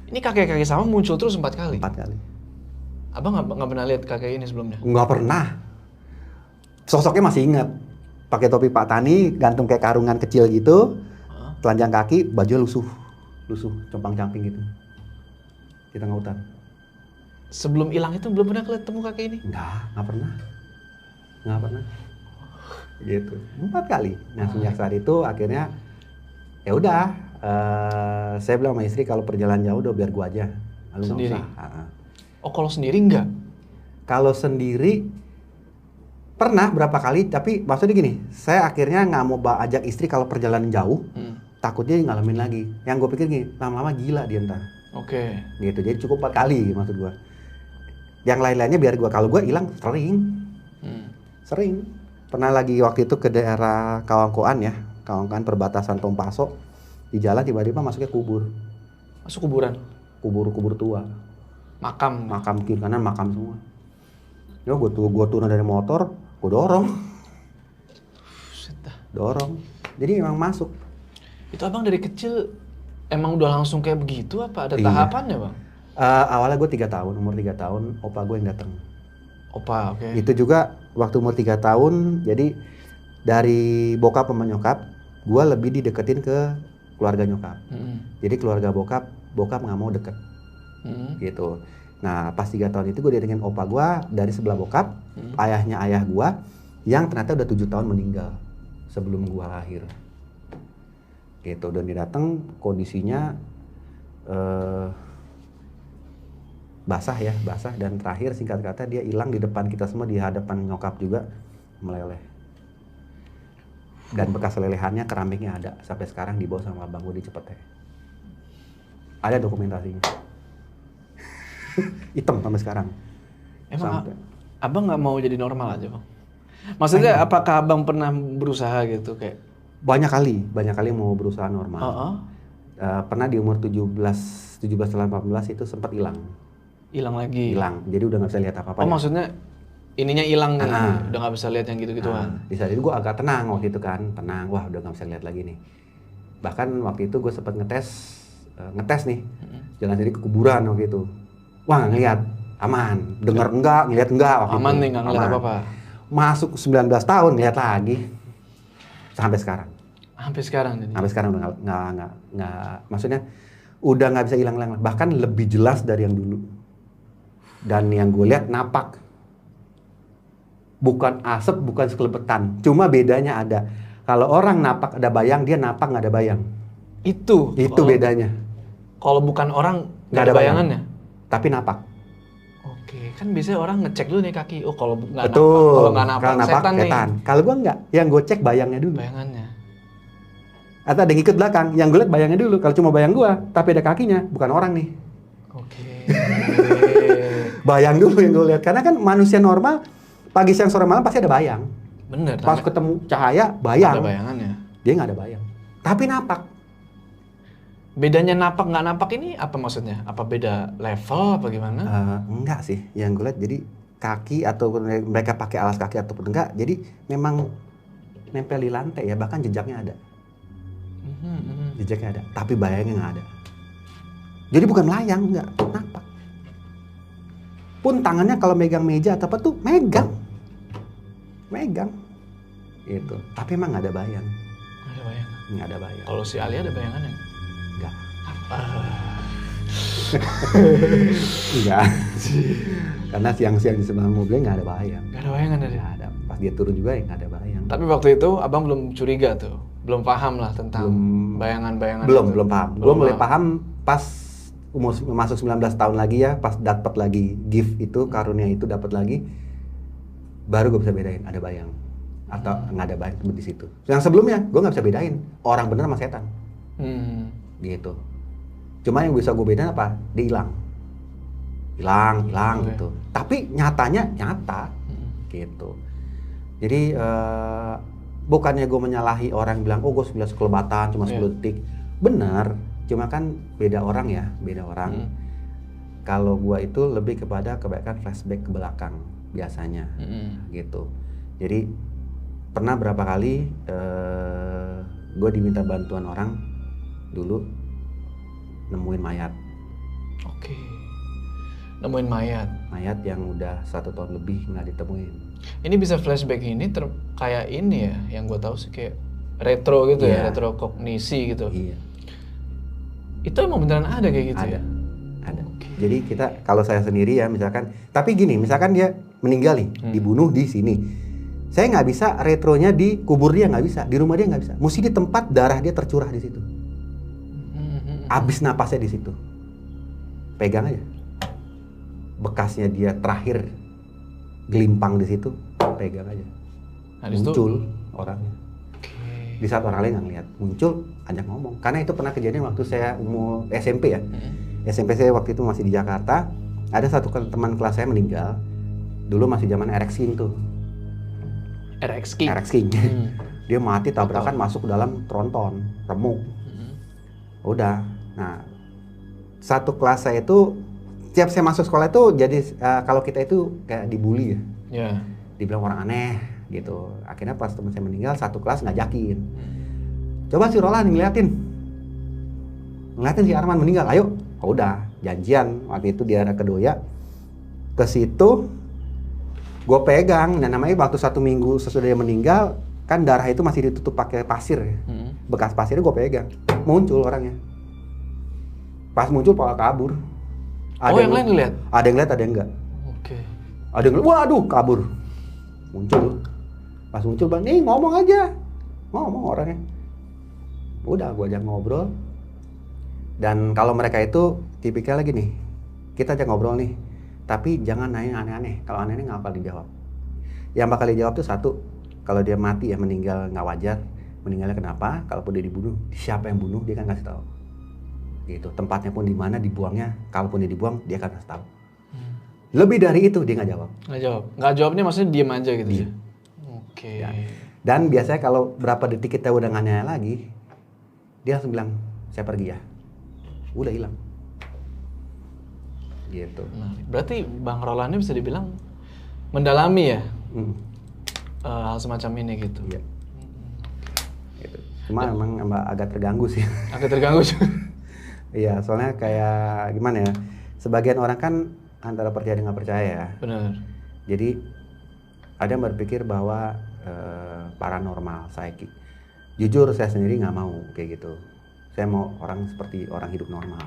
Ini kakek-kakek sama muncul terus 4 kali? 4 kali. Abang nggak pernah lihat kakek ini sebelumnya? Nggak pernah. Sosoknya masih ingat. Pakai topi Pak Tani, gantung kayak karungan kecil gitu, telanjang kaki, baju lusuh, compang-camping gitu. di tengah hutan. Sebelum hilang itu belum pernah ketemu kakek ini? Nggak pernah. Gitu. 4 kali. Nah sejak saat itu akhirnya ya udah, saya bilang sama istri kalau perjalanan jauh udah biar gua aja. Lalu Sendiri? nggak usah. Oh kalau sendiri enggak? Kalau sendiri pernah berapa kali, tapi maksudnya gini, saya akhirnya nggak mau ajak istri kalau perjalanan jauh, takutnya ngalamin lagi. Yang gue pikir gini, lama-lama gila dia ntar. Oke. Gitu, jadi cukup 4 kali maksud gue. Yang lain-lainnya biar gue, kalau gue hilang sering. Pernah lagi waktu itu ke daerah Kawangkoan ya, Kawangkoan perbatasan Tompaso, di jalan tiba-tiba masuknya kubur. Masuk kuburan? Kubur tua. Makam Kiri kanan makam semua. Ya gue turun dari motor, gue dorong. Jadi emang masuk. Itu abang dari kecil emang udah langsung kayak begitu apa ada Iya. tahapannya bang? Awalnya gue 3 tahun, umur 3 tahun, opa gue yang datang. Opa, oke. Itu juga waktu umur 3 tahun, jadi dari bokap sama nyokap, gue lebih dideketin ke keluarga nyokap. Jadi keluarga bokap nggak mau deket, gitu. Nah pas 3 tahun itu gue didatengin opa gue dari sebelah bokap, ayahnya ayah gue, yang ternyata udah 7 tahun meninggal sebelum gue lahir. Gitu, dan dia datang kondisinya basah dan terakhir singkat kata dia hilang di depan kita semua, di hadapan nyokap juga meleleh. Dan bekas lelehannya, keramiknya ada sampai sekarang dibawa sama abang gue di Cepete. Ada dokumentasinya. Hitam sampai sekarang. Emang abang nggak mau jadi normal aja bang? Maksudnya apakah abang pernah berusaha gitu kayak? Banyak kali mau berusaha normal. Pernah di umur 17-18 itu sempat hilang. Hilang lagi? Hilang, jadi udah nggak bisa lihat apa-apa. Oh maksudnya ininya hilang nih, udah nggak bisa lihat yang gitu-gituan. Di saat itu gue agak tenang waktu itu kan, wah udah nggak bisa lihat lagi nih. Bahkan waktu itu gue sempat ngetes nih, jalan sendiri ke kuburan waktu itu. Wah nggak ngeliat, aman. Dengar enggak, ngeliat enggak waktu aman itu. Nih, nggak ngeliat apa-apa. Masuk 19 tahun, lihat lagi. Sampai sekarang. Sampai sekarang jadi? Sampai sekarang udah nggak, maksudnya udah nggak bisa hilang-hilang. Bahkan lebih jelas dari yang dulu. Dan yang gue lihat napak. Bukan asap, bukan sekelebetan. Cuma bedanya ada. Kalau orang napak ada bayang, dia napak nggak ada bayang. Itu bedanya. Kalau bukan orang nggak ada bayangannya? Tapi napak. Oke, kan biasanya orang ngecek dulu nih kaki. Oh kalau nggak napak, kalau napak setan nih. Kalau gue nggak, yang gue cek bayangnya dulu. Bayangannya. Atau ada yang ikut belakang, yang gue lihat bayangnya dulu. Kalau cuma bayang gue, tapi ada kakinya, bukan orang nih. Oke. Bayang dulu yang gue lihat, karena kan manusia normal pagi siang sore malam pasti ada bayang. Bener. Pas ketemu cahaya bayang. Ada bayangannya. Dia nggak ada bayang, tapi napak. Bedanya napak nggak napak ini apa maksudnya? Apa beda level apa gimana? Enggak sih, yang gue lihat jadi kaki atau mereka pakai alas kaki ataupun enggak, jadi memang nempel di lantai ya, bahkan jejaknya ada. Jejaknya ada, tapi bayangnya nggak ada. Jadi bukan melayang, enggak, napak. Pun tangannya kalau megang meja atau apa tuh megang, itu. Tapi emang nggak ada bayang. Nggak ada bayangan. Nggak ada bayang. Kalau si Ali ada bayangannya? Enggak. Enggak. Karena siang-siang di sebelah mobilnya nggak ada bayang. Nggak ada bayangan dari? Nggak ada. Pas dia turun juga ya nggak ada bayang. Tapi waktu itu abang belum curiga tuh, belum paham lah tentang bayangan-bayangan. Belum paham. Gue mulai paham pas umur masuk 19 tahun lagi ya, pas dapat lagi gift itu, karunia itu dapat lagi, baru gue bisa bedain ada bayang atau nggak ada bayang di situ. Yang sebelumnya gue nggak bisa bedain orang bener sama setan. Gitu. Cuma yang bisa gue bedain apa? Dia hilang gitu. Tapi nyata gitu. Jadi bukannya gue menyalahi orang yang bilang oh gue sekelebatan cuma 10 detik. Benar, cuma kan beda orang. Kalau gue itu lebih kepada kebaikan flashback ke belakang biasanya, gitu. Jadi pernah berapa kali gue diminta bantuan orang dulu nemuin mayat. Oke. Nemuin mayat. Mayat yang udah 1 tahun lebih nggak ditemuin. Ini bisa flashback ini kayak ini ya, yang gue tahu sih kayak retro gitu ya, retrokognisi gitu. Iya. Itu emang beneran ada kayak gitu ada. ya? Ada. Oke. Jadi kita, kalau saya sendiri ya misalkan, tapi gini, misalkan dia meninggal nih, dibunuh di sini. Saya nggak bisa retronya di kubur dia, nggak bisa, di rumah dia nggak bisa. Mesti di tempat darah dia tercurah di situ. Abis napasnya di situ. Pegang aja. Bekasnya dia terakhir gelimpang di situ, pegang aja. Muncul orangnya. Di saat orang lain nggak ngeliat, muncul, ajak ngomong. Karena itu pernah kejadian waktu saya umur SMP ya. SMP saya waktu itu masih di Jakarta. Ada satu teman kelas saya meninggal. Dulu masih zaman RX King tuh. RX King. RX King. Dia mati tabrakan masuk ke dalam tronton, remuk. Udah. Nah, satu kelas saya itu, setiap saya masuk sekolah itu jadi kalau kita itu kayak dibully ya. Yeah. Dibilang orang aneh gitu. Akhirnya pas teman saya meninggal, satu kelas ngajakin. Coba si Roland ngeliatin si Arman meninggal, ayo. Oh, udah, janjian waktu itu di daerah Kedoya. Ke situ gue pegang, dan namanya waktu 1 minggu sesudah dia meninggal, kan darah itu masih ditutup pakai pasir ya. Bekas pasirnya gue pegang, muncul orangnya. Pas muncul malah kabur. Yang lain ngeliat? Ada yang lihat, ada yang enggak. Oke. Ada yang ngeliat, waduh kabur. Muncul. Pas muncul bang, nih ngomong aja. Ngomong orangnya. Udah, gue ajak ngobrol. Dan kalau mereka itu tipikal lagi nih, kita ajak ngobrol nih. Tapi jangan nanya aneh-aneh. Kalau aneh-aneh nggak bakal dijawab. Yang bakal dijawab tuh satu, kalau dia mati ya meninggal nggak wajar. Meninggalnya kenapa? Kalaupun dia dibunuh, siapa yang bunuh dia kan kasih tahu. Gitu. Tempatnya pun di mana dibuangnya. Kalaupun dia dibuang, dia akan kasih tahu. Lebih dari itu dia nggak jawab. Nggak jawab. Nggak jawabnya maksudnya diem aja gitu ya. Oke. Ya. Dan biasanya kalau berapa detik kita udah nggak nanya lagi, dia langsung bilang, saya pergi ya. Udah hilang. Gitu. Nah, berarti Bang Roland ini bisa dibilang mendalami ya hal semacam ini gitu. Iya. Gitu. Cuma emang agak terganggu sih. Agak terganggu juga. Iya, soalnya kayak gimana ya? Sebagian orang kan antara percaya dan nggak percaya ya. Benar. Jadi ada yang berpikir bahwa paranormal, psychic. Jujur saya sendiri nggak mau kayak gitu. Saya mau orang seperti orang hidup normal,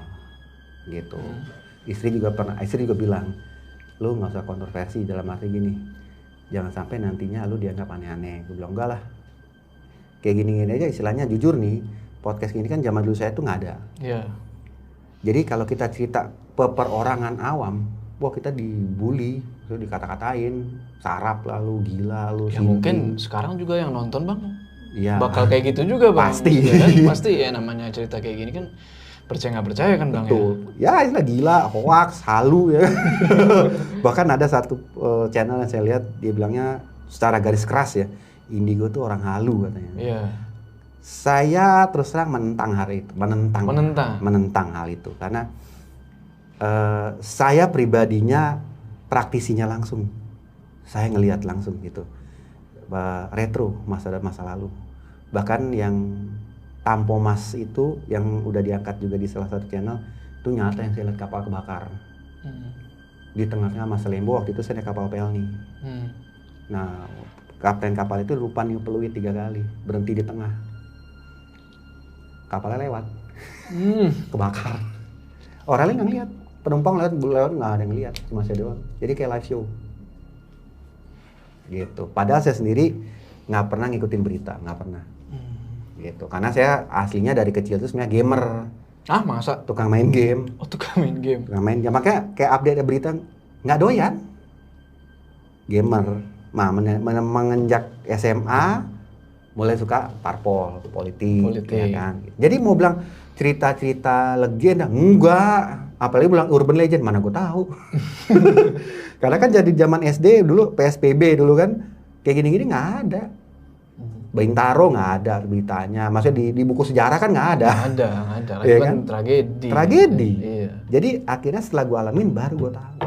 gitu. Istri juga bilang, lu nggak usah kontroversi dalam arti gini. Jangan sampai nantinya lu dianggap aneh-aneh. Gue bilang enggak lah. Kayak gini-gini aja istilahnya jujur nih. Podcast gini kan zaman dulu saya tuh nggak ada. Iya. Jadi kalau kita cerita perorangan awam, wah kita dibully, dikata-katain, sarap lah lu, gila lu. Ya mungkin sekarang juga yang nonton bang, ya, bakal kayak gitu juga bang. Pasti. Ya kan? Pasti ya namanya cerita kayak gini kan percaya nggak percaya kan bang. Betul. Ya istilah gila, hoax, halu ya. Bahkan ada satu channel yang saya lihat dia bilangnya secara garis keras ya, Indigo tuh orang halu katanya. Iya. Saya terus terang menentang hal itu, menentang hal itu karena saya pribadinya praktisinya langsung, saya ngelihat langsung gitu, retro masa lalu, bahkan yang Tampomas itu yang udah diangkat juga di salah satu channel itu nyata yang saya lihat kapal kebakar di tengah-tengah Masa Lembo. Waktu itu saya naik kapal Pelni. Nah kapten kapal itu lupa niup peluit 3 kali, berhenti di tengah. Kapalnya lewat, kebakar. Orang lain nggak ngeliat, penumpang lewat nggak ada yang lihat, cuma saya doang. Jadi kayak live show, gitu. Padahal saya sendiri nggak pernah ngikutin berita, nggak pernah, gitu. Karena saya aslinya dari kecil tuh sebenarnya gamer. Ah masa? Tukang main game. Oh tukang main game. Tukang main game, makanya kayak update berita nggak doyan. Gamer, mengenjak SMA. Mulai suka parpol, politik. Ya kan? Jadi mau bilang cerita-cerita legenda, enggak. Apalagi bilang urban legend, mana gue tahu. Karena kan jadi zaman SD dulu, PSBB dulu kan, kayak gini-gini nggak ada. Bintaro nggak ada beritanya, maksudnya di buku sejarah kan nggak ada. Nggak ada. Lagi ya kan tragedi. Iya. Jadi akhirnya setelah gue alamin baru gue tahu.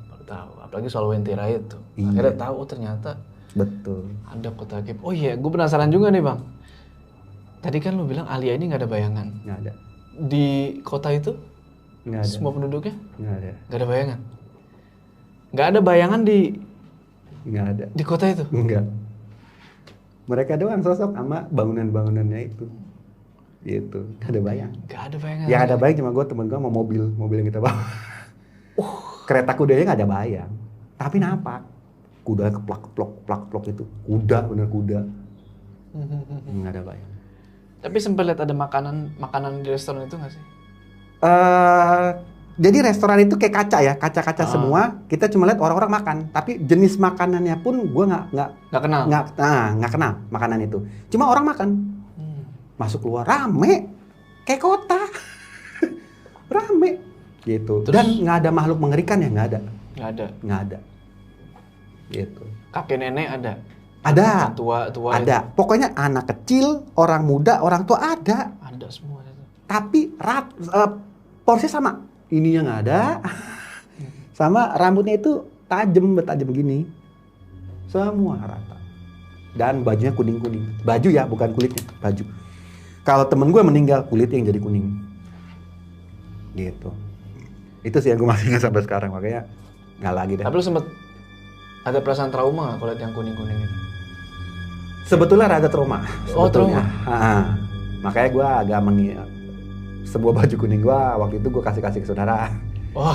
Baru tahu, apalagi soal Wentira itu. Iya. Akhirnya tahu ternyata. Betul. Ada kota gaib. Oh iya, gue penasaran juga nih bang. Tadi kan lu bilang Alia ini nggak ada bayangan. Nggak ada. Di kota itu? Nggak ada. Semua penduduknya? Nggak ada. Nggak ada bayangan. Nggak ada bayangan di. Nggak ada. Di kota itu? Enggak. Mereka doang sosok sama bangunan-bangunannya itu. Gitu. Nggak ada bayang. Nggak ada bayangan. Yang ada bayang cuma gue, temen gue mau mobil yang kita bawa. Kereta kudanya nggak ada bayang, tapi napak. Kuda keplak itu. Kuda, bener kuda. Nggak ada bayang. Tapi sempat lihat ada makanan di restoran itu nggak sih? Jadi restoran itu kayak kaca ya, kaca-kaca semua. Kita cuma lihat orang-orang makan, tapi jenis makanannya pun gue nggak kenal. Nggak kenal makanan itu. Cuma orang makan, masuk keluar rame, kayak kota, rame gitu. Terus, dan nggak ada makhluk mengerikan ya, nggak ada. Gitu. Kakek nenek ada. Ada. Tua ada. Itu. Pokoknya anak kecil, orang muda, orang tua ada. Ada semua itu. Tapi porsi sama. Ininya nggak ada. Sama rambutnya itu tajam gini. Semua rata. Dan bajunya kuning-kuning. Baju ya, bukan kulitnya, baju. Kalau temen gue meninggal, kulitnya yang jadi kuning. Gitu. Itu sih yang gue masih ingat sampai sekarang, makanya nggak lagi deh. Tapi lu sempet ada perasaan trauma nggak kalau lihat yang kuning-kuning itu? Sebetulnya ada trauma. Oh, trauma. Makanya gue agak sebuah baju kuning gue waktu itu gue kasih ke saudara. Oh.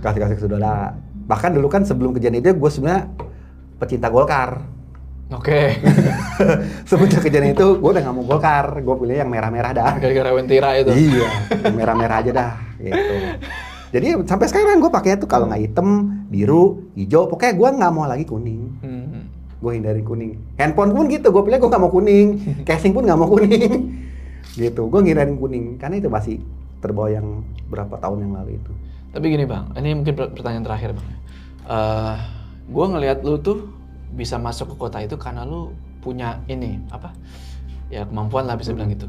kasih ke saudara. Bahkan dulu kan sebelum kejadian itu gue sebenarnya pecinta Golkar. Oke. Semenjak kejadian itu gue udah nggak mau Golkar, gue pilih yang merah-merah dah. Gara-gara Wentira itu. Iya, yang merah-merah aja dah. Gitu. Jadi sampai sekarang gue pakainya tuh kalau nggak hitam, biru, hijau, pokoknya gue nggak mau lagi kuning. Gue hindarin kuning. Handphone pun gitu, gue pilih gue nggak mau kuning. Casing pun nggak mau kuning. Gitu, gue ngindarin kuning karena itu masih terbawa yang berapa tahun yang lalu itu. Tapi gini bang, ini mungkin pertanyaan terakhir bang. Gue ngelihat lu tuh bisa masuk ke kota itu karena lu punya ini apa? Ya kemampuan lah bisa bilang gitu.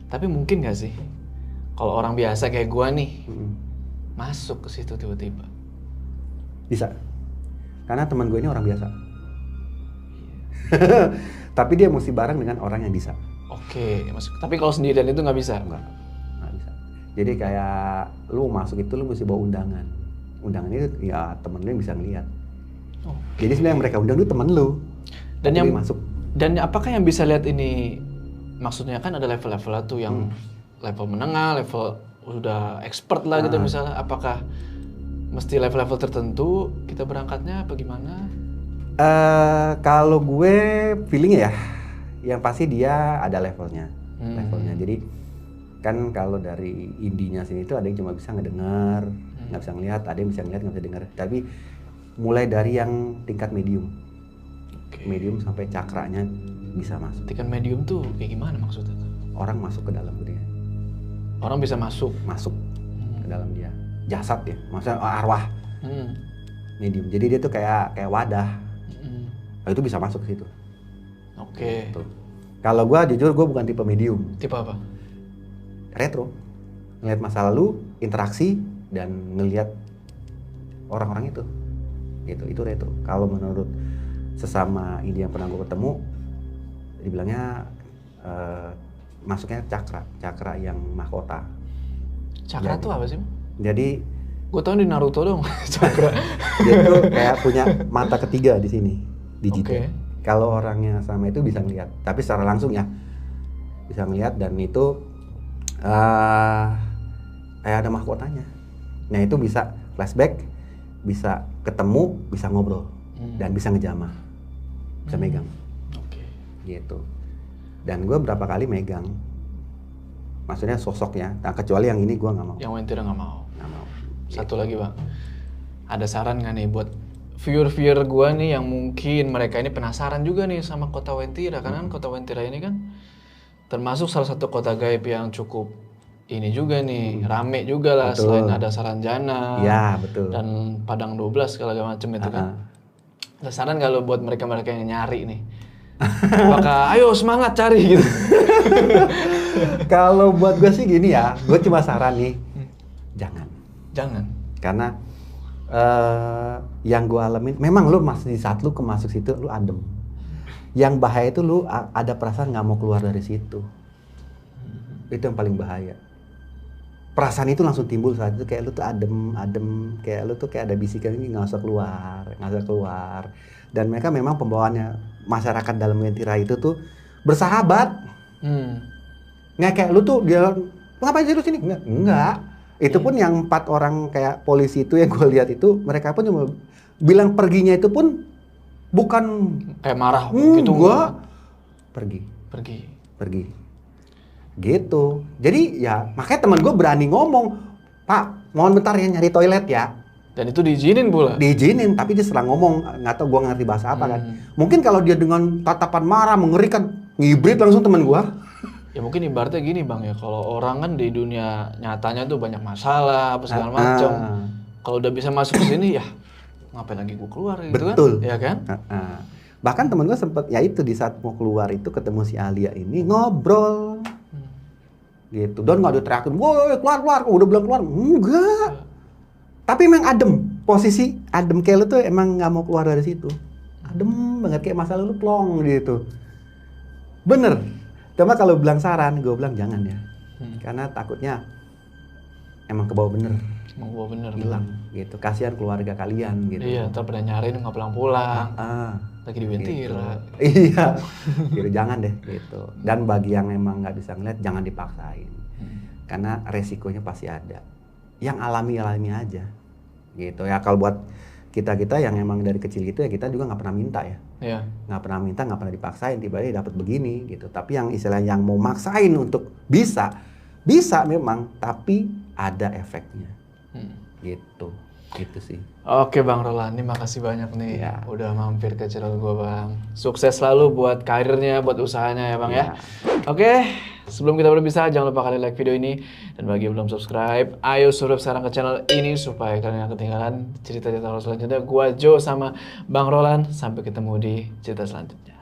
Tapi mungkin nggak sih kalau orang biasa kayak gue nih masuk ke situ tiba-tiba? Bisa, karena teman gue ini orang biasa. Tapi dia mesti bareng dengan orang yang bisa. Oke, masuk. Tapi kalau sendirian itu nggak bisa? Nggak bisa. Jadi kayak lu masuk itu lu mesti bawa undangan. Undangan itu ya temen lu yang bisa ngeliat. Oh. Jadi sebenarnya yang mereka undang itu temen lu. Dan yang masuk. Dan apakah yang bisa lihat ini? Maksudnya kan ada level-level tuh yang level menengah, level udah expert lah gitu misalnya. Apakah mesti level-level tertentu kita berangkatnya apa gimana? Kalau gue feeling ya, yang pasti dia ada levelnya. Jadi kan kalau dari indinya sini itu ada yang cuma bisa ngedengar, nggak bisa ngelihat, ada yang bisa ngelihat nggak bisa dengar. Tapi mulai dari yang tingkat medium, medium sampai cakranya bisa masuk. Tingkat medium tuh kayak gimana maksudnya? Orang masuk ke dalam dia. Orang bisa masuk ke dalam dia. Jasad ya, maksudnya arwah. Medium. Jadi dia tuh kayak wadah. Itu bisa masuk ke situ. Oke. Gitu. Kalau gue jujur gue bukan tipe medium. Tipe apa? Retro. Ngeliat masa lalu, interaksi dan ngelihat orang-orang itu. Gitu. Itu retro. Kalau menurut sesama ini yang pernah gue ketemu, dibilangnya masuknya cakra yang mahkota. Cakra itu apa sih? Jadi gue tau di Naruto dong cakra. Dia tuh kayak punya mata ketiga di sini, di jitu. Okay. Kalau orangnya sama itu bisa ngeliat, tapi secara langsung ya bisa ngeliat dan itu kayak ada mahkotanya. Nah itu bisa flashback, bisa ketemu, bisa ngobrol dan bisa ngejamah, bisa megang. Okay. Gitu. Dan gue berapa kali megang, maksudnya sosoknya. Nah, kecuali yang ini gue nggak mau. Yang Wentira nggak mau. Nggak mau. Satu lagi bang, ada saran nggak nih buat viewer gue nih yang mungkin mereka ini penasaran juga nih sama kota Wentira, karena kota Wentira ini kan termasuk salah satu kota gaib yang cukup ini juga nih, rame juga lah. Betul. Selain ada Saranjana, ya betul, dan Padang 12 segala macam itu kan. Ada saran nggak lo buat mereka yang nyari nih? Apakah ayo semangat cari gitu? Kalau buat gue sih gini ya, gue cuma saran nih, jangan, karena yang gue alamin, memang lu masih di saat lu masuk situ lu adem. Yang bahaya itu lu ada perasaan nggak mau keluar dari situ. Itu yang paling bahaya. Perasaan itu langsung timbul saat itu, kayak lu tuh adem, kayak lu tuh kayak ada bisikan ini nggak usah keluar. Dan mereka memang pembawaannya masyarakat dalam Wentira itu tuh bersahabat. Nggak kayak lu tuh dia ngapain sih lu sini? Enggak. Itu pun yang 4 orang kayak polisi itu yang gue lihat itu, mereka pun cuma bilang perginya itu pun bukan Kayak marah gitu. gua pergi. Pergi. Gitu. Jadi ya makanya teman gue berani ngomong, Pak, mohon bentar ya nyari toilet ya. Dan itu diizinin pula. Diizinin, tapi dia setelah ngomong, nggak tahu gue ngerti bahasa apa kan. Mungkin kalau dia dengan tatapan marah, mengerikan, ngibrit langsung teman gue. Ya mungkin ibaratnya gini Bang ya, kalau orang kan di dunia nyatanya tuh banyak masalah, apa segala macam. Kalau udah bisa masuk ke sini ya ngapain lagi gue keluar gitu. Betul. Kan? Ya kan? Bahkan temen gue sempet, ya itu di saat mau keluar itu ketemu si Alia ini ngobrol. Gitu. Dan nggak diteriakin, woi keluar, udah bilang keluar. Enggak. Tapi emang adem. Posisi adem kayak lu tuh emang nggak mau keluar dari situ. Adem banget kayak masa lalu plong gitu. Bener. Cuma kalau bilang saran, gue bilang jangan ya. Karena takutnya emang kebawa bener. Emang gue bener. Hilang gitu. Kasihan keluarga kalian gitu. Iya, ntar pada nyariin nggak pulang-pulang. Lagi dibentir. Gitu. Iya. Gitu, jangan deh gitu. Dan bagi yang emang nggak bisa ngeliat, jangan dipaksain. Karena resikonya pasti ada. Yang alami aja. Gitu ya. Kalau buat kita yang emang dari kecil gitu ya, kita juga nggak pernah minta ya. Iya. Nggak pernah minta, nggak pernah dipaksain, tiba-tiba dapat begini gitu. Tapi yang istilahnya yang mau maksain untuk bisa memang, tapi ada efeknya. Gitu sih. Oke Bang Roland, ini makasih banyak nih Ya. udah mampir ke channel gue Bang. Sukses selalu buat karirnya, buat usahanya ya Bang ya. Oke, sebelum kita berpisah jangan lupa kalian like video ini. Dan bagi yang belum subscribe, ayo subscribe sekarang ke channel ini supaya kalian gak ketinggalan cerita-cerita selanjutnya. Gua Joe sama Bang Roland, sampai ketemu di cerita selanjutnya.